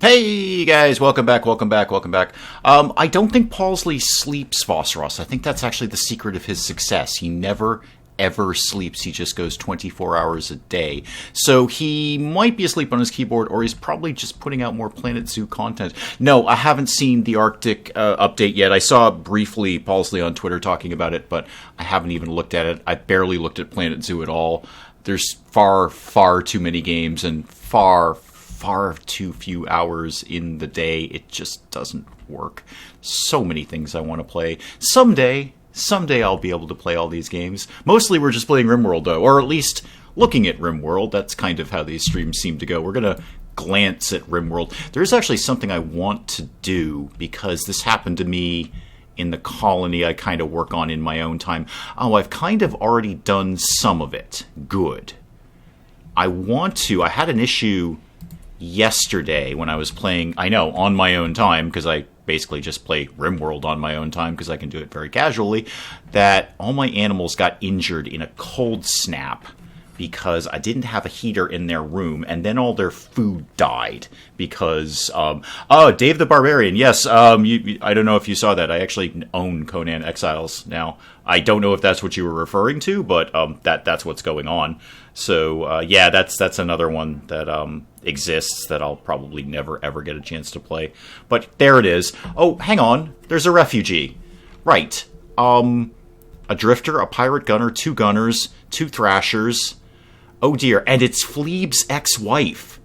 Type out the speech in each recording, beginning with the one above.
Hey guys, welcome back. I don't think Paulsley sleeps, Phosphorus. I think that's actually the secret of his success. He never, ever sleeps. He just goes 24 hours a day. So he might be asleep on his keyboard, or he's probably just putting out more Planet Zoo content. No, I haven't seen the Arctic update yet. I saw briefly Paulsley on Twitter talking about it, but I haven't even looked at it. I barely looked at Planet Zoo at all. There's far too many games and far too few hours in the day. It just doesn't work. So many things I want to play. Someday I'll be able to play all these games. Mostly we're just playing RimWorld, though, or at least looking at RimWorld. That's kind of how these streams seem to go. We're going to glance at RimWorld. There's actually something I want to do, because this happened to me in the colony I kind of work on in my own time. Oh, I've kind of already done some of it. Good. I had an issue yesterday when I was playing, I know, on my own time, because I basically just play RimWorld on my own time because I can do it very casually, that all my animals got injured in a cold snap because I didn't have a heater in their room, and then all their food died because, Dave the Barbarian, yes, I don't know if you saw that. I actually own Conan Exiles now. I don't know if that's what you were referring to, but that's what's going on. So, yeah, that's another one that exists that I'll probably never, ever get a chance to play. But there it is. Oh, hang on. There's a refugee. Right. A drifter, a pirate gunner, 2 gunners, 2 thrashers. Oh, dear. And it's Fleeb's ex-wife.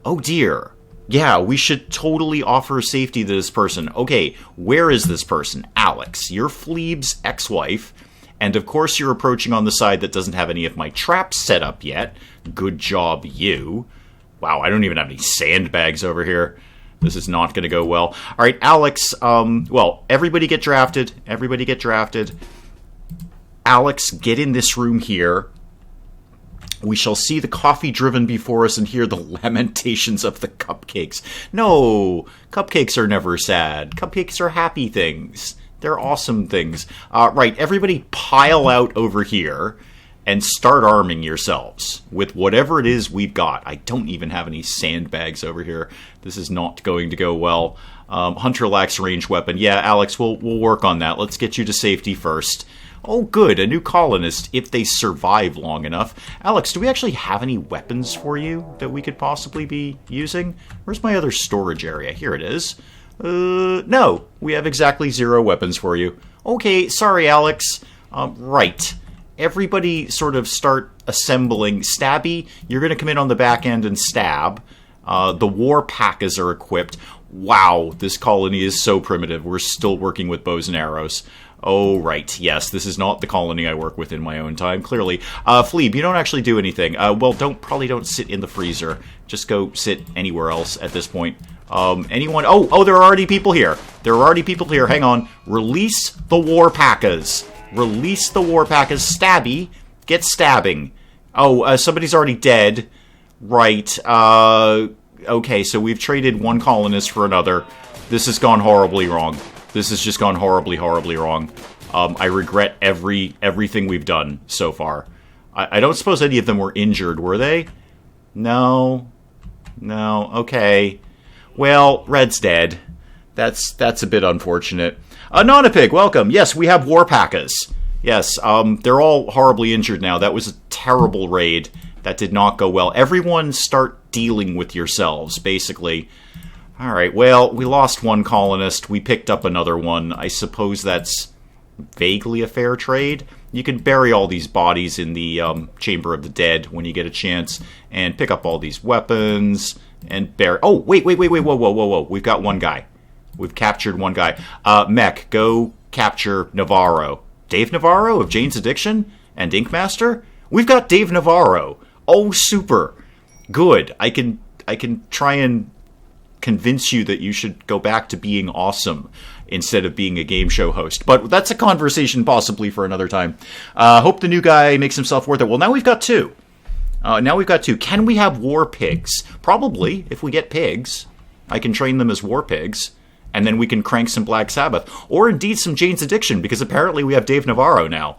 Oh, dear. Yeah, we should totally offer safety to this person. Okay, where is this person? Alex, you're Fleeb's ex-wife. And of course you're approaching on the side that doesn't have any of my traps set up yet. Good job, you. Wow, I don't even have any sandbags over here. This is not going to go well. All right, Alex, well, everybody get drafted. Alex, get in this room here. We shall see the coffee driven before us and hear the lamentations of the cupcakes. No, cupcakes are never sad. Cupcakes are happy things. They're awesome things. Right, everybody pile out over here and start arming yourselves with whatever it is we've got. I don't even have any sandbags over here. This is not going to go well. Hunter lacks range weapon. Yeah, Alex, we'll work on that. Let's get you to safety first. Oh, good, a new colonist, if they survive long enough. Alex, do we actually have any weapons for you that we could possibly be using? Where's my other storage area? Here it is. No, we have exactly 0 weapons for you. Okay, sorry, Alex. Right. Everybody sort of start assembling. Stabby, you're going to come in on the back end and stab. The war packers are equipped. Wow, this colony is so primitive. We're still working with bows and arrows. Oh, right. Yes, this is not the colony I work with in my own time, clearly. Fleeb, you don't actually do anything. Well, probably don't sit in the freezer. Just go sit anywhere else at this point. Anyone? Oh, there are already people here. Hang on. Release the war packers. Stabby, get stabbing. Oh, somebody's already dead. Right. Okay, so we've traded one colonist for another. This has gone horribly wrong. This has just gone horribly wrong. I regret everything we've done so far. I don't suppose any of them were injured, were they? No, okay. Well, Red's dead. That's a bit unfortunate. Nonapig, welcome. Yes, we have war packers. Yes, they're all horribly injured now. That was a terrible raid. That did not go well. Everyone start dealing with yourselves, basically. All right, well, we lost one colonist. We picked up another one. I suppose that's vaguely a fair trade. You can bury all these bodies in the Chamber of the Dead when you get a chance, and pick up all these weapons, and bury... Oh, wait, whoa. We've got one guy. We've captured one guy. Mech, go capture Navarro. Dave Navarro of Jane's Addiction and Inkmaster? We've got Dave Navarro. Oh, super. Good. I can try and convince you that you should go back to being awesome instead of being a game show host. But that's a conversation possibly for another time. Hope the new guy makes himself worth it. Well, now we've got 2. Can we have war pigs? Probably, if we get pigs. I can train them as war pigs. And then we can crank some Black Sabbath. Or indeed some Jane's Addiction, because apparently we have Dave Navarro now.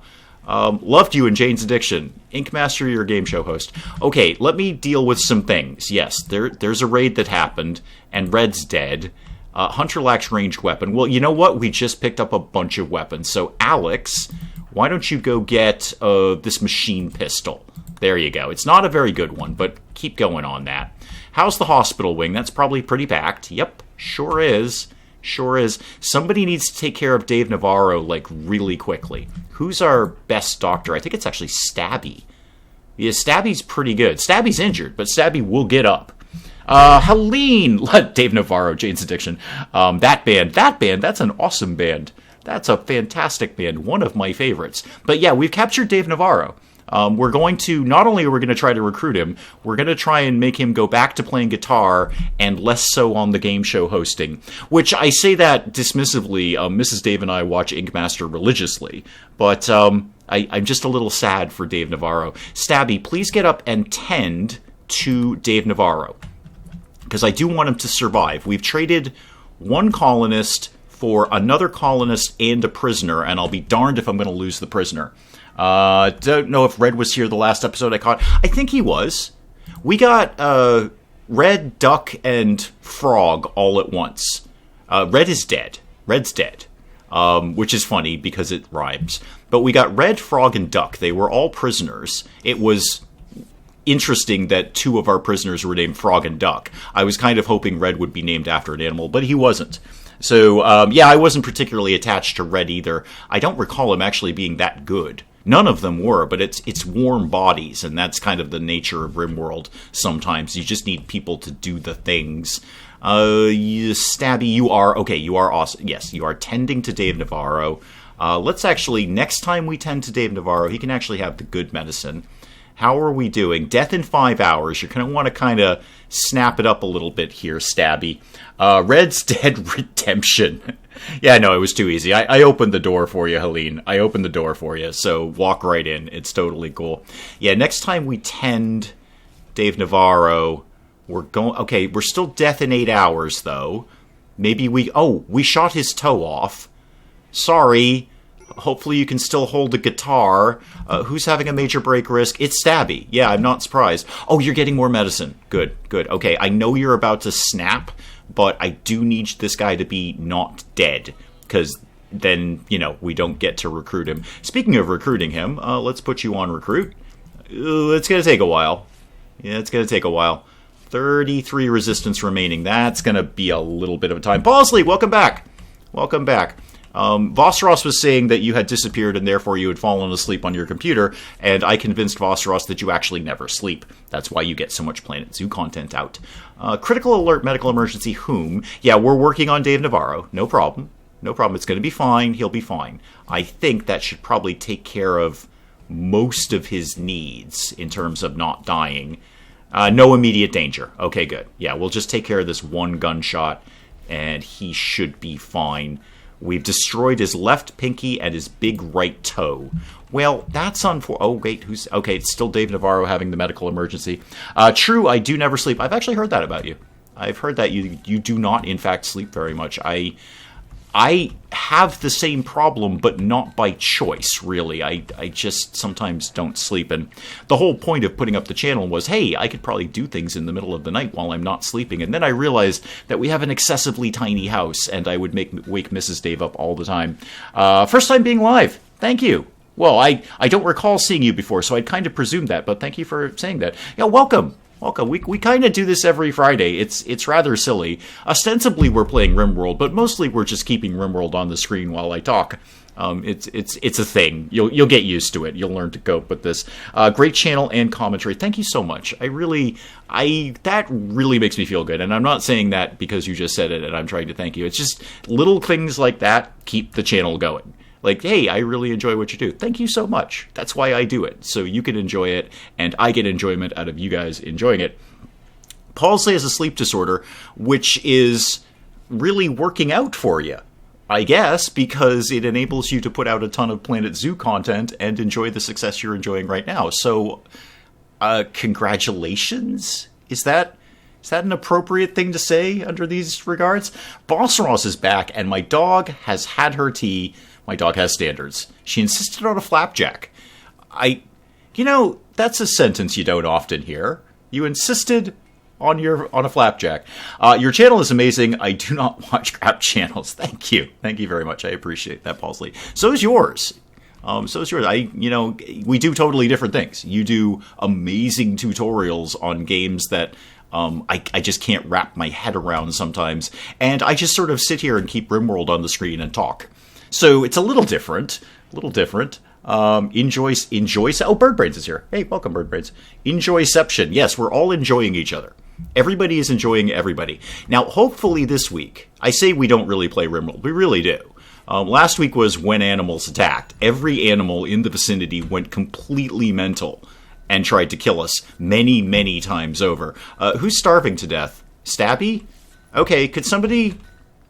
Loved you in Jane's Addiction. Ink Master, your game show host. Okay, let me deal with some things. Yes, there's a raid that happened, and Red's dead. Hunter lacks ranged weapon. Well, you know what? We just picked up a bunch of weapons. So, Alex, why don't you go get this machine pistol? There you go. It's not a very good one, but keep going on that. How's the hospital wing? That's probably pretty packed. Yep, sure is. Sure is. Somebody needs to take care of Dave Navarro, like, really quickly. Who's our best doctor? I think it's actually Stabby. Yeah, Stabby's pretty good. Stabby's injured, but Stabby will get up. Helene! Dave Navarro, Jane's Addiction. That band, that's an awesome band. That's a fantastic band. One of my favorites. But yeah, we've captured Dave Navarro. We're going to, not only are we going to try to recruit him, we're going to try and make him go back to playing guitar and less so on the game show hosting. Which, I say that dismissively, Mrs. Dave and I watch Ink Master religiously. But I'm just a little sad for Dave Navarro. Stabby, please get up and tend to Dave Navarro. Because I do want him to survive. We've traded one colonist for another colonist and a prisoner, and I'll be darned if I'm going to lose the prisoner. Don't know if Red was here the last episode I caught. I think he was. We got Red, Duck, and Frog all at once. Red is dead. Red's dead. Which is funny because it rhymes. But we got Red, Frog, and Duck. They were all prisoners. It was interesting that two of our prisoners were named Frog and Duck. I was kind of hoping Red would be named after an animal, but he wasn't. So, yeah, I wasn't particularly attached to Red either. I don't recall him actually being that good. None of them were, but it's warm bodies, and that's kind of the nature of RimWorld sometimes. You just need people to do the things. Stabby, you are awesome. Yes, you are tending to Dave Navarro. Let's actually, next time we tend to Dave Navarro, he can actually have the good medicine. How are we doing? Death in 5 hours. You're going to want to kind of snap it up a little bit here, Stabby. Red's Dead Redemption. Yeah, no, it was too easy. I opened the door for you, Helene. I opened the door for you, so walk right in. It's totally cool. Yeah, next time we tend Dave Navarro, we're going... Okay, we're still death in 8 hours, though. Maybe we... Oh, we shot his toe off. Sorry. Hopefully you can still hold the guitar. Who's having a major break risk? It's Stabby. Yeah, I'm not surprised. Oh, you're getting more medicine. Good, good. Okay, I know you're about to snap, but I do need this guy to be not dead, because then, you know, we don't get to recruit him. Speaking of recruiting him, let's put you on recruit. It's going to take a while. Yeah, it's going to take a while. 33 resistance remaining. That's going to be a little bit of a time. Bosley, welcome back. Welcome back. Vosseros was saying that you had disappeared and therefore you had fallen asleep on your computer, and I convinced Vosseros that you actually never sleep. That's why you get so much Planet Zoo content out. Critical alert, medical emergency, whom? Yeah, we're working on Dave Navarro. No problem. No problem. It's going to be fine. He'll be fine. I think that should probably take care of most of his needs in terms of not dying. No immediate danger. Okay, good. Yeah, we'll just take care of this one gunshot, and he should be fine. We've destroyed his left pinky and his big right toe. Well, that's unfortunate. Oh, wait, who's... Okay, it's still Dave Navarro having the medical emergency. True, I do never sleep. I've actually heard that about you. I've heard that you do not, in fact, sleep very much. I have the same problem, but not by choice, really. I just sometimes don't sleep. And the whole point of putting up the channel was, hey, I could probably do things in the middle of the night while I'm not sleeping. And then I realized that we have an excessively tiny house, and I would wake Mrs. Dave up all the time. First time being live. Thank you. Well, I don't recall seeing you before, so I'd kind of presumed that, but thank you for saying that. Yeah, welcome. Welcome. We kind of do this every Friday. It's rather silly. Ostensibly we're playing RimWorld, but mostly we're just keeping RimWorld on the screen while I talk. It's a thing. You'll get used to it. You'll learn to cope with this. Great channel and commentary. Thank you so much. That really makes me feel good. And I'm not saying that because you just said it and I'm trying to thank you. It's just little things like that keep the channel going. Like, hey, I really enjoy what you do. Thank you so much. That's why I do it. So you can enjoy it, and I get enjoyment out of you guys enjoying it. Palsy has a sleep disorder, which is really working out for you, I guess, because it enables you to put out a ton of Planet Zoo content and enjoy the success you're enjoying right now. So, congratulations? Is that an appropriate thing to say under these regards? Boss Ross is back, and my dog has had her tea. My dog has standards. She insisted on a flapjack. That's a sentence you don't often hear. You insisted on a flapjack. Your channel is amazing. I do not watch crap channels. Thank you very much. I appreciate that, Pausley. So is yours. We do totally different things. You do amazing tutorials on games that I just can't wrap my head around sometimes, and I just sort of sit here and keep RimWorld on the screen and talk. So it's a little different. Enjoy. Oh, Birdbrains is here. Hey, welcome, Birdbrains. Enjoyception. Yes, we're all enjoying each other. Everybody is enjoying everybody. Now, hopefully this week, I say we don't really play RimWorld. We really do. Last week was When Animals Attacked. Every animal in the vicinity went completely mental and tried to kill us many, many times over. Who's starving to death? Stabby? Okay, could somebody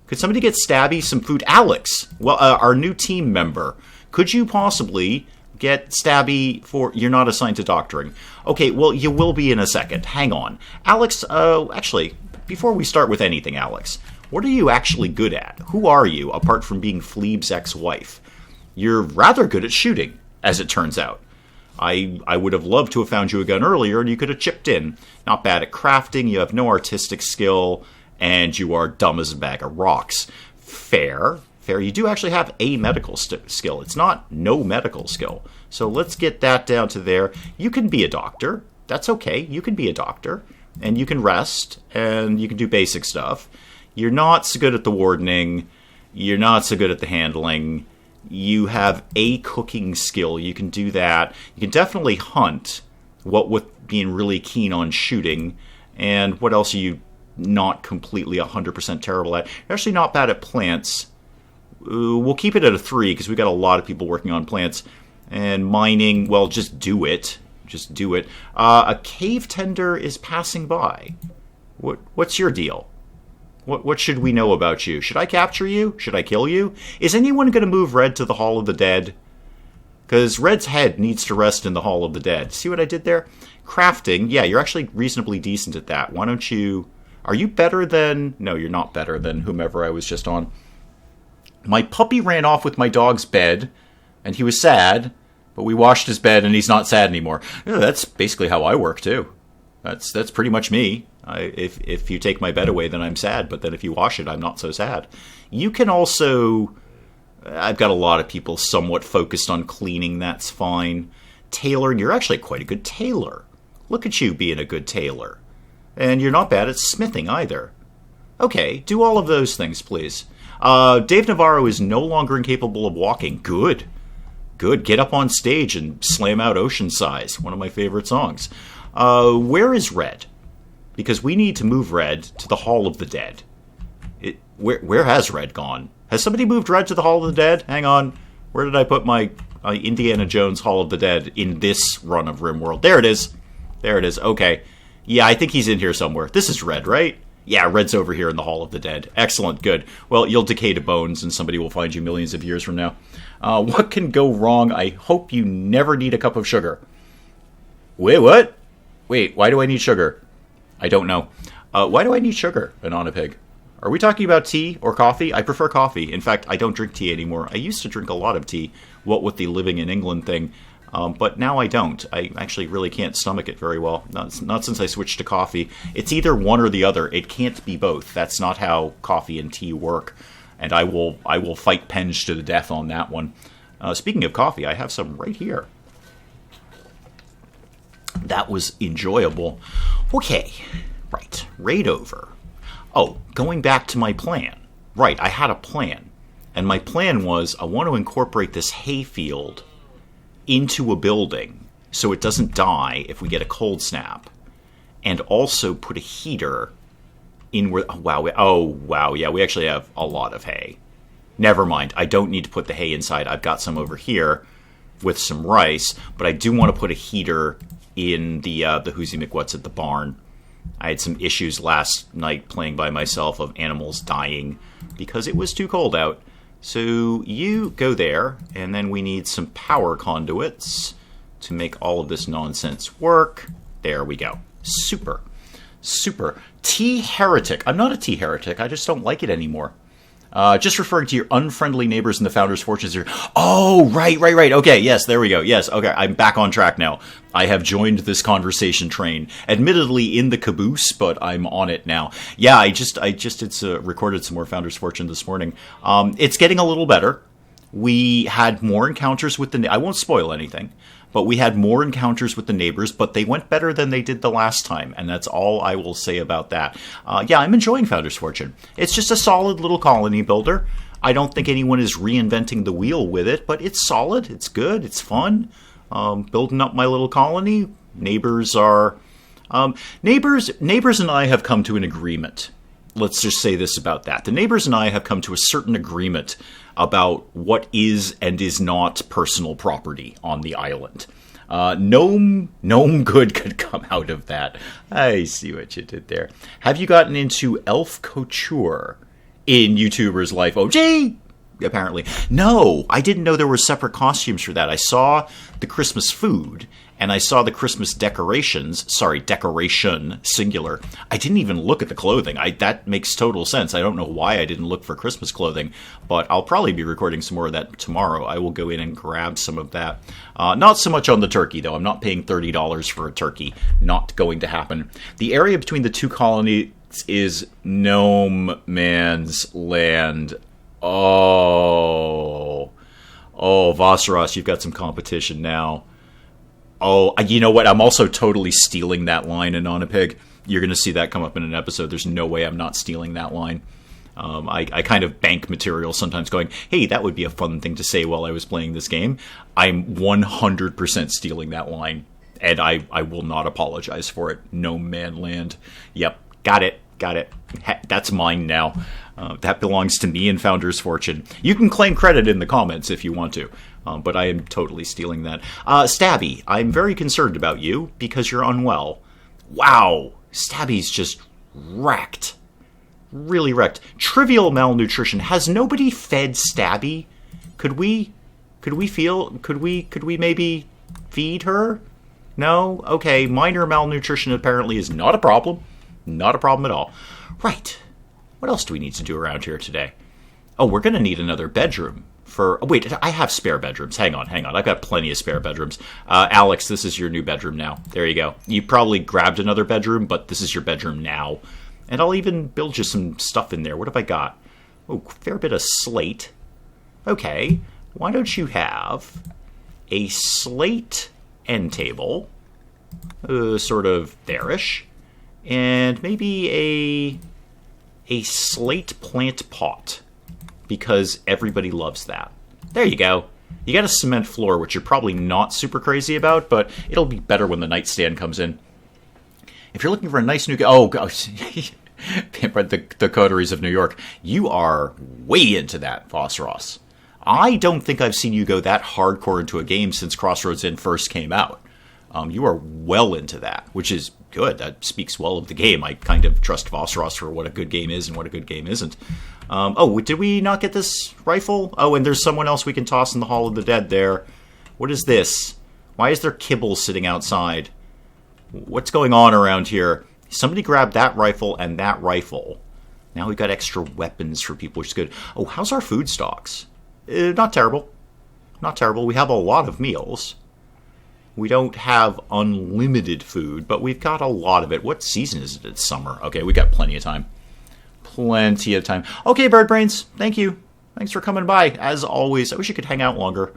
get Stabby some food? Alex, well, our new team member. Could you possibly get Stabby for... You're not assigned to doctoring. Okay, well, you will be in a second. Hang on. Alex, actually, before we start with anything, Alex, what are you actually good at? Who are you, apart from being Fleeb's ex-wife? You're rather good at shooting, as it turns out. I would have loved to have found you a gun earlier, and you could have chipped in. Not bad at crafting, you have no artistic skill, and you are dumb as a bag of rocks. Fair. You do actually have a medical skill. It's not no medical skill. So let's get that down to there. You can be a doctor. That's okay. You can be a doctor. And you can rest. And you can do basic stuff. You're not so good at the wardening. You're not so good at the handling. You have a cooking skill. You can do that. You can definitely hunt. What with being really keen on shooting. And what else are you not completely 100% terrible at? You're actually not bad at plants. We'll keep it at a 3 because we've got a lot of people working on plants. And mining, well, just do it. Just do it. A cave tender is passing by. What's your deal? What should we know about you? Should I capture you? Should I kill you? Is anyone going to move Red to the Hall of the Dead? Because Red's head needs to rest in the Hall of the Dead. See what I did there? Crafting. Yeah, you're actually reasonably decent at that. Why don't you... Are you better than... No, you're not better than whomever I was just on. My puppy ran off with my dog's bed, and he was sad, but we washed his bed, and he's not sad anymore. Yeah, that's basically how I work, too. That's pretty much me. If you take my bed away, then I'm sad, but then if you wash it, I'm not so sad. You can also... I've got a lot of people somewhat focused on cleaning, that's fine. Tailoring, you're actually quite a good tailor. Look at you being a good tailor. And you're not bad at smithing, either. Okay, do all of those things, please. Dave Navarro is no longer incapable of walking. Good. Get up on stage and slam out Ocean Size, one of my favorite songs. Where is Red? Because we need to move Red to the Hall of the Dead. Where has Red gone? Has somebody moved Red to the Hall of the Dead? Hang on. Where did I put my Indiana Jones Hall of the Dead in this run of RimWorld? There it is. Okay. Yeah, I think he's in here somewhere. This is Red, right? Yeah, Red's over here in the Hall of the Dead. Excellent, good. Well, you'll decay to bones and somebody will find you millions of years from now. What can go wrong? I hope you never need a cup of sugar. Wait, what? Wait, why do I need sugar? I don't know. Why do I need sugar, Anonapig? Are we talking about tea or coffee? I prefer coffee. In fact, I don't drink tea anymore. I used to drink a lot of tea, what with the living in England thing. But now I don't. I actually really can't stomach it very well. Not since I switched to coffee. It's either one or the other. It can't be both. That's not how coffee and tea work. And I will fight Penge to the death on that one. Speaking of coffee, I have some right here. That was enjoyable. Okay, right. Raid over. Oh, going back to my plan. Right, I had a plan. And my plan was I want to incorporate this hayfield into a building so it doesn't die if we get a cold snap, and also put a heater in where... wow, yeah, we actually have a lot of hay. Never mind, I don't need to put the hay inside. I've got some over here with some rice, but I do want to put a heater in the Hoosie McWhat's at the barn. I had some issues last night playing by myself of animals dying because it was too cold out. So you go there, and then we need some power conduits to make all of this nonsense work. There we go. Super. Tea heretic. I'm not a tea heretic. I just don't like it anymore. Just referring to your unfriendly neighbors in the Founders Fortunes here. Oh, right. Okay, yes, there we go. Yes, okay, I'm back on track now. I have joined this conversation train. Admittedly in the caboose, but I'm on it now. Yeah, I just recorded some more Founders Fortune this morning. It's getting a little better. We had more encounters with I won't spoil anything, but we had more encounters with the neighbors, but they went better than they did the last time, and that's all I will say about that. Yeah, I'm enjoying Founders Fortune. It's just a solid little colony builder. I don't think anyone is reinventing the wheel with it, but it's solid, it's good, it's fun. Building up my little colony. Neighbors are... neighbors and I have come to an agreement. Let's just say this about that. The neighbors and I have come to a certain agreement about what is and is not personal property on the island. Gnome good could come out of that. I see what you did there. Have you gotten into elf couture in YouTuber's Life OG? Apparently. No, I didn't know there were separate costumes for that. I saw the Christmas food, and I saw the Christmas decorations. Sorry, decoration, singular. I didn't even look at the clothing. That makes total sense. I don't know why I didn't look for Christmas clothing, but I'll probably be recording some more of that tomorrow. I will go in and grab some of that. Not so much on the turkey, though. I'm not paying $30 for a turkey. Not going to happen. The area between the two colonies is Gnome Man's Land. Oh, Vasaros, you've got some competition now. Oh, you know what? I'm also totally stealing that line in Onapig. You're going to see that come up in an episode. There's no way I'm not stealing that line. I kind of bank material sometimes going, hey, that would be a fun thing to say while I was playing this game. I'm 100% stealing that line, and I will not apologize for it. No man land. Yep, got it. That's mine now. That belongs to me and Founder's Fortune. You can claim credit in the comments if you want to, but I am totally stealing that. Stabby, I'm very concerned about you because you're unwell. Wow, Stabby's just wrecked. Really wrecked. Trivial malnutrition. Has nobody fed Stabby? Could we maybe feed her? No? Okay, minor malnutrition apparently is not a problem. Not a problem at all. Right. What else do we need to do around here today? Oh, we're going to need another bedroom for... Oh, wait, I have spare bedrooms. Hang on. I've got plenty of spare bedrooms. Alex, this is your new bedroom now. There you go. You probably grabbed another bedroom, but this is your bedroom now. And I'll even build you some stuff in there. What have I got? Oh, fair bit of slate. Okay. Why don't you have a slate end table? Sort of there-ish. And maybe a slate plant pot, because everybody loves that. There you go. You got a cement floor, which you're probably not super crazy about, but it'll be better when the nightstand comes in. If you're looking for a nice new... Oh, gosh. The coteries of New York. You are way into that, Vossross. I don't think I've seen you go that hardcore into a game since Crossroads Inn first came out. You are well into that, which is good. That speaks well of the game. I kind of trust Vossross for what a good game is and what a good game isn't. Oh, did we not get this rifle? Oh, and there's someone else we can toss in the Hall of the Dead there. What is this? Why is there kibble sitting outside? What's going on around here? Somebody grabbed that rifle and that rifle. Now we've got extra weapons for people, which is good. Oh, how's our food stocks? Not terrible. Not terrible. We have a lot of meals. We don't have unlimited food, but we've got a lot of it. What season is it? It's summer. Okay, we got plenty of time. Plenty of time. Okay, Bird Brains, thank you. Thanks for coming by. As always, I wish you could hang out longer,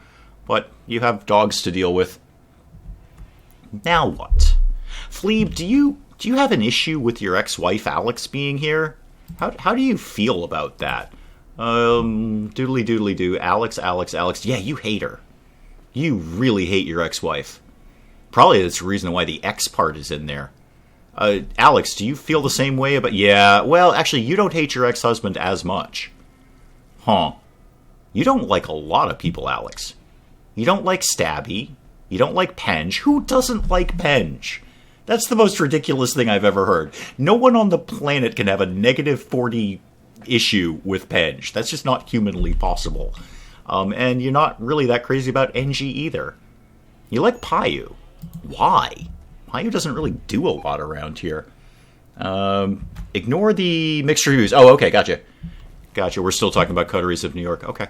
but you have dogs to deal with. Now what? Fleeb, do you have an issue with your ex-wife Alex being here? How do you feel about that? Doodly-doodly-doo. Alex. Yeah, you hate her. You really hate your ex-wife. Probably that's the reason why the X part is in there. Alex, do you feel the same way about... Yeah, well, actually, you don't hate your ex-husband as much. Huh. You don't like a lot of people, Alex. You don't like Stabby. You don't like Penge. Who doesn't like Penge? That's the most ridiculous thing I've ever heard. No one on the planet can have a negative 40 issue with Penge. That's just not humanly possible. And you're not really that crazy about NG either. You like Payu. Why? Payu doesn't really do a lot around here. Ignore the mixed reviews. Oh, okay, gotcha. Gotcha. We're still talking about coteries of New York. Okay.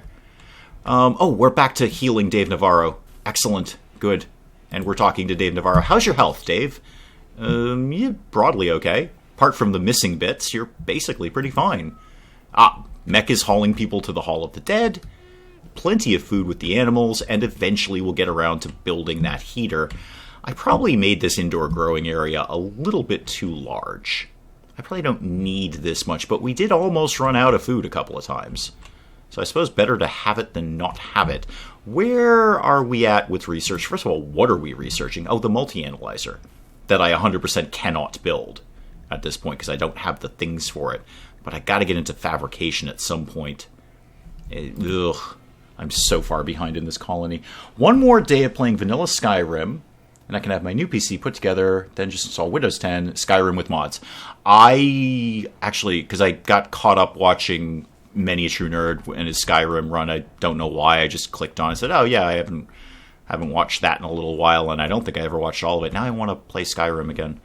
We're back to healing Dave Navarro. Excellent. Good. And we're talking to Dave Navarro. How's your health, Dave? Yeah, broadly okay. Apart from the missing bits, you're basically pretty fine. Mech is hauling people to the Hall of the Dead. Plenty of food with the animals, and eventually we'll get around to building that heater. I probably made this indoor growing area a little bit too large. I probably don't need this much, but we did almost run out of food a couple of times. So I suppose better to have it than not have it. Where are we at with research? First of all, what are we researching? Oh, the multi-analyzer that I 100% cannot build at this point because I don't have the things for it. But I got to get into fabrication at some point. I'm so far behind in this colony. One more day of playing vanilla Skyrim, and I can have my new PC put together, then just install Windows 10, Skyrim with mods. I actually, because I got caught up watching Many a True Nerd and his Skyrim run, I don't know why, I just clicked on it and said, oh yeah, I haven't watched that in a little while, and I don't think I ever watched all of it. Now I want to play Skyrim again.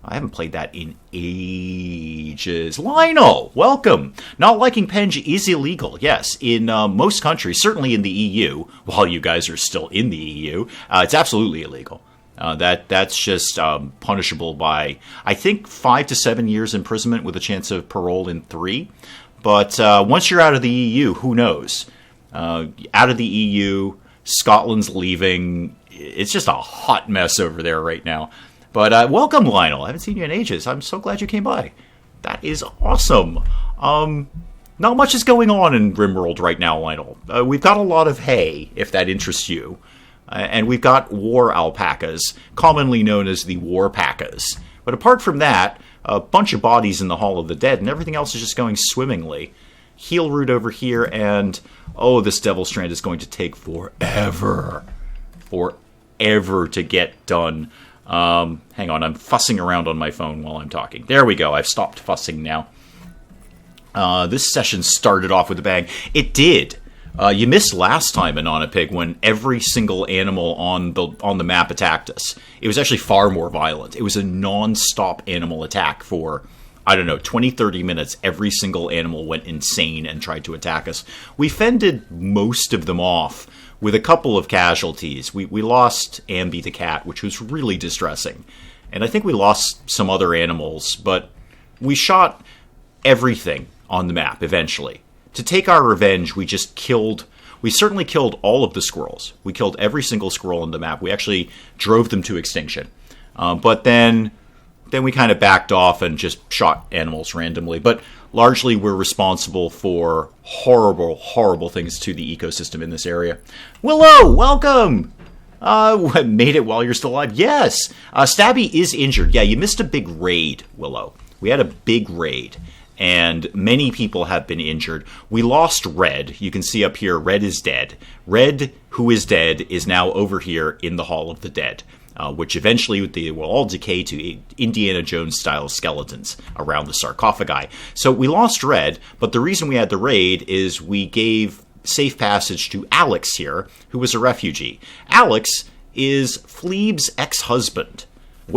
I haven't played that in ages. Lionel, welcome. Not liking Penge is illegal, yes. In most countries, certainly in the EU, while you guys are still in the EU, it's absolutely illegal. That's just punishable by, I think, 5 to 7 years imprisonment with a chance of parole in 3. But once you're out of the EU, who knows? Out of the EU, Scotland's leaving. It's just a hot mess over there right now. But welcome, Lionel. I haven't seen you in ages. I'm so glad you came by. That is awesome. Not much is going on in RimWorld right now, Lionel. We've got a lot of hay, if that interests you. And we've got war alpacas, commonly known as the warpacas. But apart from that, a bunch of bodies in the Hall of the Dead, and everything else is just going swimmingly. Heal root over here, and this Devil Strand is going to take forever. Forever to get done. Hang on, I'm fussing around on my phone while I'm talking. There we go, I've stopped fussing now. This session started off with a bang. It did. You missed last time, Anonapig, when every single animal on the map attacked us. It was actually far more violent. It was a non-stop animal attack for, 20, 30 minutes. Every single animal went insane and tried to attack us. We fended most of them off with a couple of casualties. We lost Ambi the cat, which was really distressing. And I think we lost some other animals, but we shot everything on the map eventually. To take our revenge, we certainly killed all of the squirrels. We killed every single squirrel on the map. We actually drove them to extinction. But then we kind of backed off and just shot animals randomly. But largely we're responsible for horrible, horrible things to the ecosystem in this area. Willow, welcome! Made it while you're still alive. Yes! Stabby is injured. Yeah, you missed a big raid, Willow. We had a big raid. And many people have been injured. We lost Red. You can see up here, Red is dead. Red, who is dead, is now over here in the Hall of the Dead, which eventually they will all decay to Indiana Jones-style skeletons around the sarcophagi. So we lost Red, but the reason we had the raid is we gave safe passage to Alex here, who was a refugee. Alex is Fleeb's ex-husband.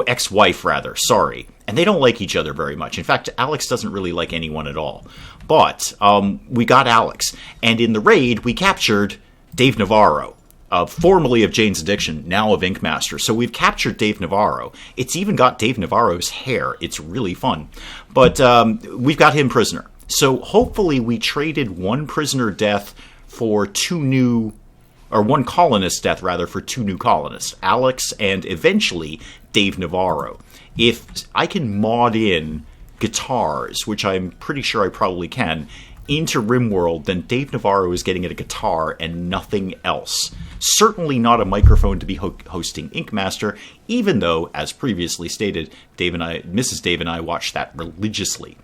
Ex-wife, rather, sorry. And they don't like each other very much. In fact, Alex doesn't really like anyone at all. But we got Alex. And in the raid, we captured Dave Navarro, formerly of Jane's Addiction, now of Ink Master. So we've captured Dave Navarro. It's even got Dave Navarro's hair. It's really fun. But we've got him prisoner. So hopefully we traded one prisoner death for one colonist death, rather, for 2 new colonists. Alex and eventually Dave Navarro. If I can mod in guitars, which I'm pretty sure I probably can, into RimWorld, then Dave Navarro is getting a guitar and nothing else. Certainly not a microphone to be hosting Ink Master, even though, as previously stated, Mrs. Dave and I watched that religiously.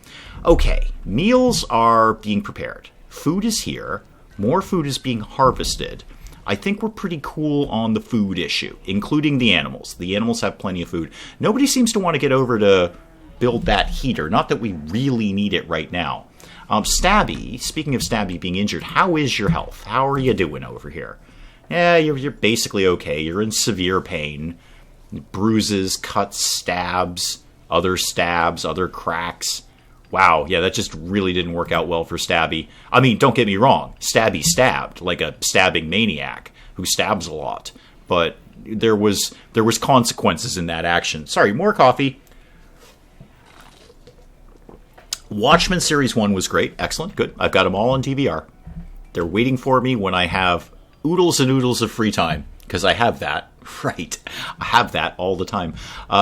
Okay, meals are being prepared. Food is here. More food is being harvested. I think we're pretty cool on the food issue, including the animals. The animals have plenty of food. Nobody seems to want to get over to build that heater. Not that we really need it right now. Stabby, speaking of Stabby being injured, how is your health? How are you doing over here? Yeah, you're basically okay. You're in severe pain. Bruises, cuts, stabs, other cracks. Wow, yeah, that just really didn't work out well for Stabby. I mean, don't get me wrong. Stabby stabbed, like a stabbing maniac who stabs a lot. But there was consequences in that action. Sorry, more coffee. Watchmen Series 1 was great. Excellent. Good. I've got them all on DVR. They're waiting for me when I have oodles and oodles of free time. Because I have that. Right. I have that all the time.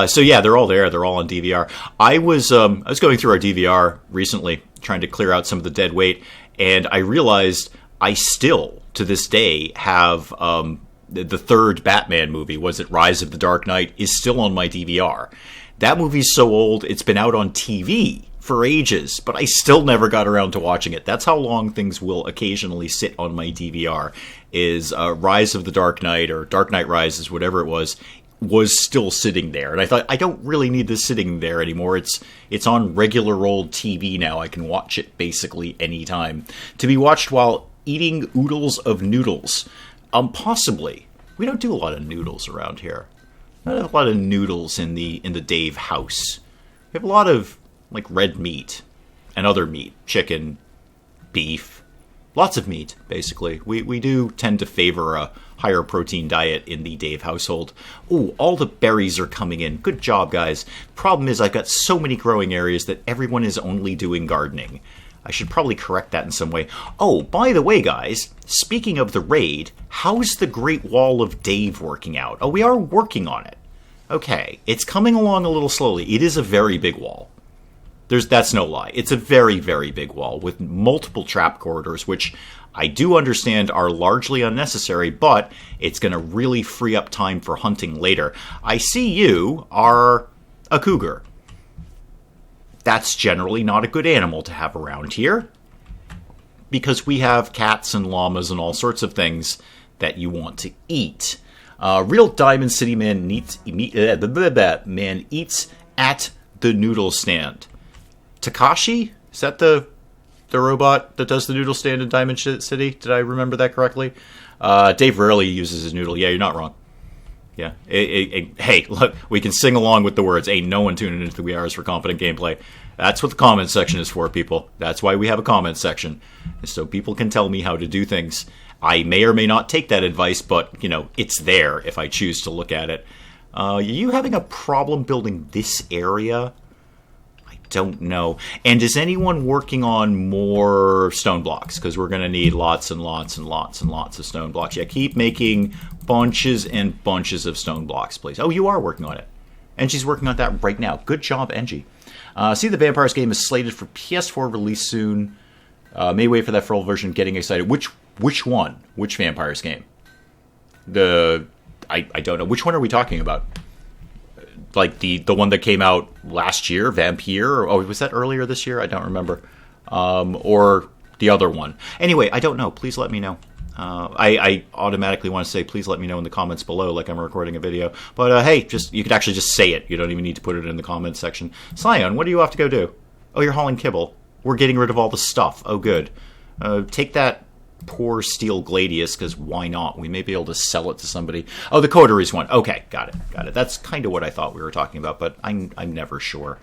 So yeah, they're all there. They're all on DVR. I was going through our DVR recently, trying to clear out some of the dead weight, and I realized I still, to this day, have the third Batman movie, was it Rise of the Dark Knight, is still on my DVR. That movie's so old, it's been out on TV for ages, but I still never got around to watching it. That's how long things will occasionally sit on my DVR, is Rise of the Dark Knight, or Dark Knight Rises, whatever it was still sitting there. And I thought, I don't really need this sitting there anymore. It's on regular old TV now. I can watch it basically anytime. To be watched while eating oodles of noodles. Possibly. We don't do a lot of noodles around here. Not a lot of noodles in the Dave house. We have a lot of like red meat and other meat, chicken, beef, lots of meat, basically. We do tend to favor a higher protein diet in the Dave household. Ooh, all the berries are coming in. Good job, guys. Problem is I've got so many growing areas that everyone is only doing gardening. I should probably correct that in some way. Oh, by the way, guys, speaking of the raid, how's the Great Wall of Dave working out? Oh, we are working on it. Okay, it's coming along a little slowly. It is a very big wall. That's no lie. It's a very, very big wall with multiple trap corridors, which I do understand are largely unnecessary, but it's going to really free up time for hunting later. I see you are a cougar. That's generally not a good animal to have around here, because we have cats and llamas and all sorts of things that you want to eat. Real Diamond City man eats at the noodle stand. Takashi? Is that the robot that does the noodle stand in Diamond City? Did I remember that correctly? Dave rarely uses his noodle. Yeah, you're not wrong. Yeah. Hey, look, we can sing along with the words. Ain't no one tuning into the We Are for confident gameplay. That's what the comment section is for, people. That's why we have a comment section. So people can tell me how to do things. I may or may not take that advice, but, it's there if I choose to look at it. Are you having a problem building this area? Don't know. And is anyone working on more stone blocks? Because we're going to need lots and lots and lots and lots of stone blocks. Yeah, keep making bunches and bunches of stone blocks, please. Oh, you are working on it. Engi's working on that right now. Good job, Engi. See, the Vampires game is slated for PS4 release soon. May wait for that full version. Getting excited. Which one? Which Vampires game? I don't know. Which one are we talking about? Like the one that came out last year, Vampire? Oh, was that earlier this year? I don't remember. Or the other one. Anyway, I don't know. Please let me know. I automatically want to say, please let me know in the comments below, like I'm recording a video. But hey, you could actually just say it. You don't even need to put it in the comments section. Scion, what do you have to go do? Oh, you're hauling kibble. We're getting rid of all the stuff. Oh, good. Take that poor steel gladius, because why not? We may be able to sell it to somebody. Oh, the coteries one. Okay, got it. That's kind of what I thought we were talking about, but I'm never sure.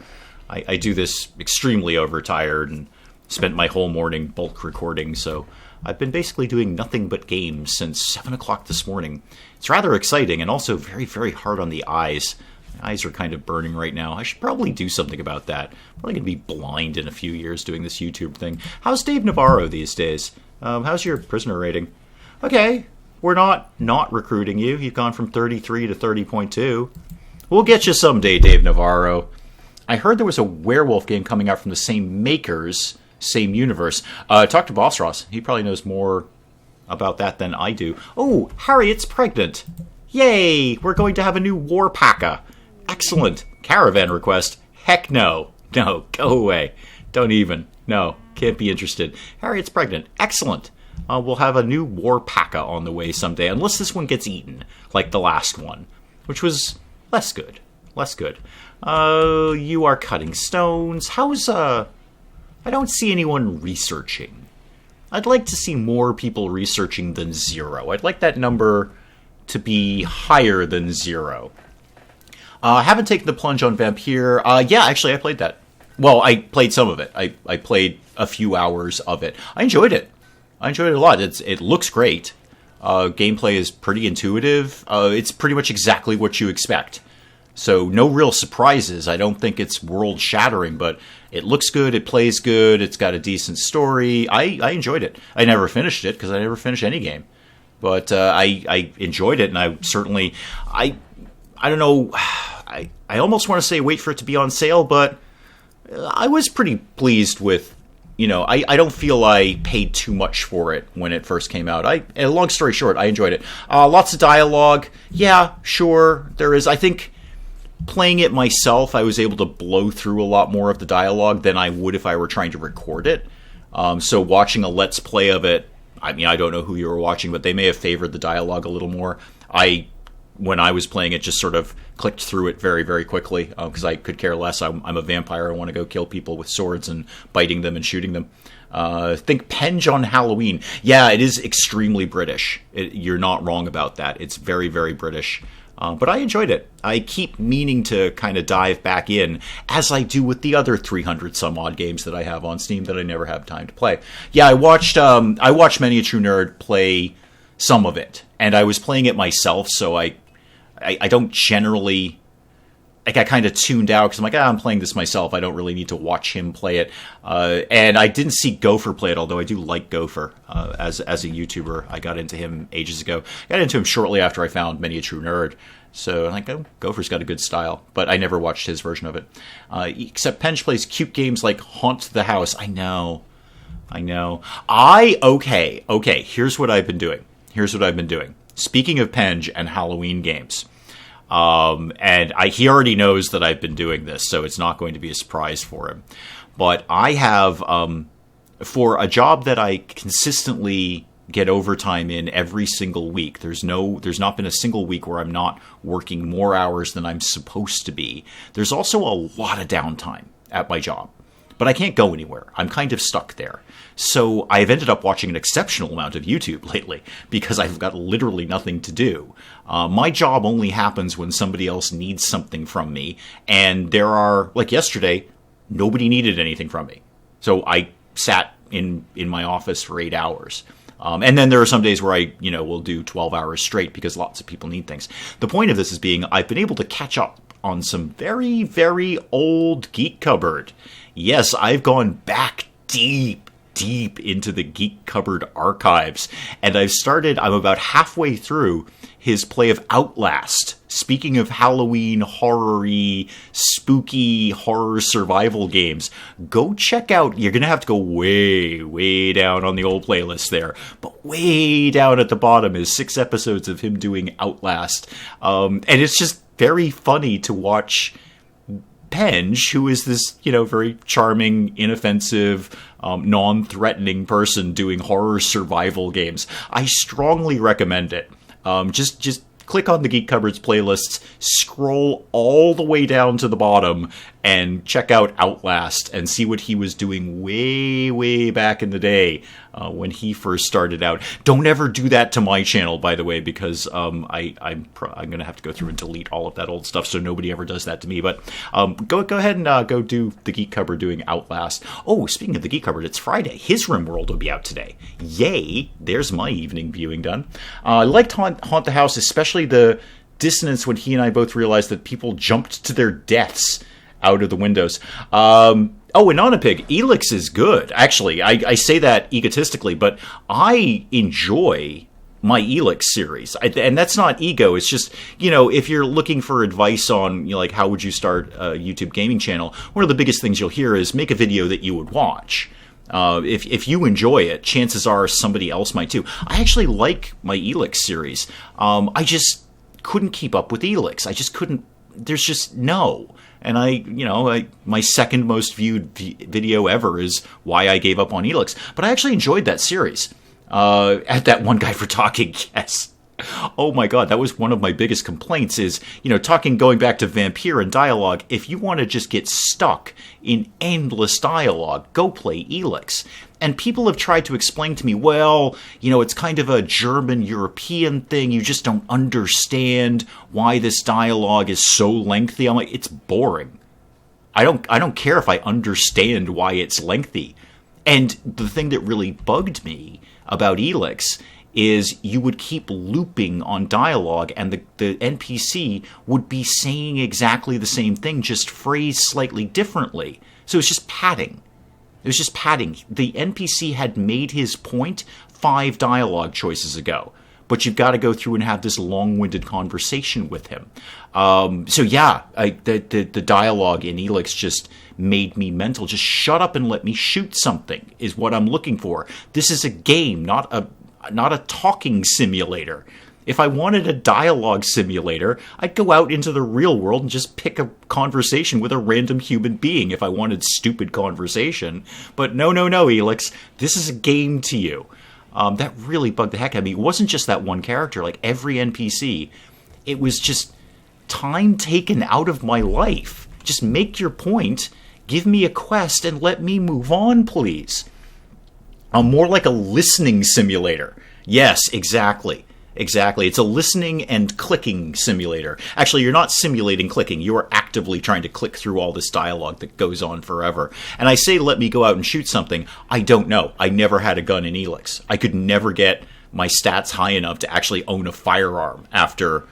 I do this extremely overtired and spent my whole morning bulk recording, so I've been basically doing nothing but games since 7 o'clock this morning. It's rather exciting and also very, very hard on the eyes. My eyes are kind of burning right now. I should probably do something about that. Probably going to be blind in a few years doing this YouTube thing. How's Dave Navarro these days? How's your prisoner rating? Okay, we're not recruiting you. You've gone from 33 to 30.2. We'll get you someday, Dave Navarro. I heard there was a werewolf game coming out from the same makers, same universe. Talk to Boss Ross. He probably knows more about that than I do. Oh, Harriet's pregnant. Yay! We're going to have a new Warpacker. Excellent. Caravan request. Heck no. No, go away. Don't even. No, can't be interested. Harriet's pregnant. Excellent. We'll have a new Warpacker on the way someday, unless this one gets eaten, like the last one, which was less good. Less good. You are cutting stones. How's, I don't see anyone researching. I'd like to see more people researching than 0. I'd like that number to be higher than 0. Haven't taken the plunge on Vampire. Yeah, actually, I played that. Well, I played some of it. I played a few hours of it. I enjoyed it. I enjoyed it a lot. It looks great. Gameplay is pretty intuitive. It's pretty much exactly what you expect. So no real surprises. I don't think it's world-shattering, but it looks good, it plays good, it's got a decent story. I enjoyed it. I never finished it, because I never finish any game. But I enjoyed it, and I certainly... I don't know... I almost want to say wait for it to be on sale, but I was pretty pleased with... I don't feel I paid too much for it when it first came out. Long story short, I enjoyed it. Lots of dialogue. Yeah, sure, there is. I think... Playing it myself, I was able to blow through a lot more of the dialogue than I would if I were trying to record it. So watching a Let's Play of it, I mean, I don't know who you were watching, but they may have favored the dialogue a little more. When I was playing it, just sort of clicked through it very, very quickly, because I could care less. I'm a vampire. I want to go kill people with swords and biting them and shooting them. Think Penge on Halloween. Yeah, it is extremely British. You're not wrong about that. It's very, very British. But I enjoyed it. I keep meaning to kind of dive back in, as I do with the other 300 some odd games that I have on Steam that I never have time to play. Yeah, I watched Many a True Nerd play some of it, and I was playing it myself, so I don't generally... I kind of tuned out, because I'm like, I'm playing this myself. I don't really need to watch him play it. And I didn't see Gopher play it, although I do like Gopher as a YouTuber. I got into him ages ago. I got into him shortly after I found Many a True Nerd. So I'm like, oh, Gopher's got a good style. But I never watched his version of it. Except Penge plays cute games like Haunt the House. I know. Okay, here's what I've been doing. Speaking of Penge and Halloween games... he already knows that I've been doing this, so it's not going to be a surprise for him. But I have, for a job that I consistently get overtime in every single week, there's not been a single week where I'm not working more hours than I'm supposed to be. There's also a lot of downtime at my job. But I can't go anywhere. I'm kind of stuck there. So I've ended up watching an exceptional amount of YouTube lately because I've got literally nothing to do. My job only happens when somebody else needs something from me. And there are, like yesterday, nobody needed anything from me. So I sat in my office for 8 hours. And then there are some days where I, will do 12 hours straight because lots of people need things. The point of this is being I've been able to catch up on some very, very old Geek Cupboard. Yes, I've gone back deep into the Geek Cupboard archives, and I'm about halfway through his play of Outlast. Speaking of Halloween, horror-y, spooky horror survival games, go check out, you're going to have to go way, way down on the old playlist there, but way down at the bottom is 6 episodes of him doing Outlast, and it's just very funny to watch Penge, who is this, very charming, inoffensive, non-threatening person doing horror survival games. I strongly recommend it. Just click on the Geek Cupboard's playlists, scroll all the way down to the bottom, and check out Outlast and see what he was doing way, way back in the day when he first started out. Don't ever do that to my channel, by the way, because I'm going to have to go through and delete all of that old stuff, so nobody ever does that to me. But go ahead and go do the Geek Cupboard doing Outlast. Oh, speaking of the Geek Cupboard, it's Friday. His RimWorld will be out today. Yay! There's my evening viewing done. I liked Haunt the House, especially the dissonance when he and I both realized that people jumped to their deaths out of the windows. Anonapig, Elix is good. Actually, I say that egotistically, but I enjoy my Elix series. And that's not ego. It's just, if you're looking for advice on, like, how would you start a YouTube gaming channel, one of the biggest things you'll hear is make a video that you would watch. If you enjoy it, chances are somebody else might too. I actually like my Elix series. I just couldn't keep up with Elix. I just couldn't. There's just no. And my second most viewed video ever is why I gave up on Elix. But I actually enjoyed that series. At that one guy for talking, yes. Oh my god, that was one of my biggest complaints is, going back to Vampire and dialogue, if you want to just get stuck in endless dialogue, go play Elix. And people have tried to explain to me, well, it's kind of a German-European thing, you just don't understand why this dialogue is so lengthy. I'm like, it's boring. I don't care if I understand why it's lengthy. And the thing that really bugged me about Elix is you would keep looping on dialogue, and the NPC would be saying exactly the same thing, just phrased slightly differently. So it's just padding. It was just padding. The NPC had made his point 5 dialogue choices ago, but you've got to go through and have this long-winded conversation with him. So yeah, the dialogue in Elix just made me mental. Just shut up and let me shoot something is what I'm looking for. This is a game, not a talking simulator. If I wanted a dialogue simulator, I'd go out into the real world and just pick a conversation with a random human being if I wanted stupid conversation. But no, Elix, this is a game to you. That really bugged the heck out of me. It wasn't just that one character. Like, every NPC, it was just time taken out of my life. Just make your point, give me a quest, and let me move on, please. More like a listening simulator. Yes, exactly. Exactly. It's a listening and clicking simulator. Actually, you're not simulating clicking. You are actively trying to click through all this dialogue that goes on forever. And I say, let me go out and shoot something. I don't know. I never had a gun in Elix. I could never get my stats high enough to actually own a firearm after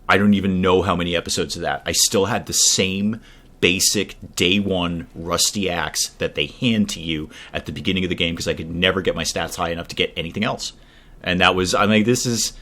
I don't even know how many episodes of that. I still had the same basic day one rusty axe that they hand to you at the beginning of the game because I could never get my stats high enough to get anything else. And that was, I mean, this is...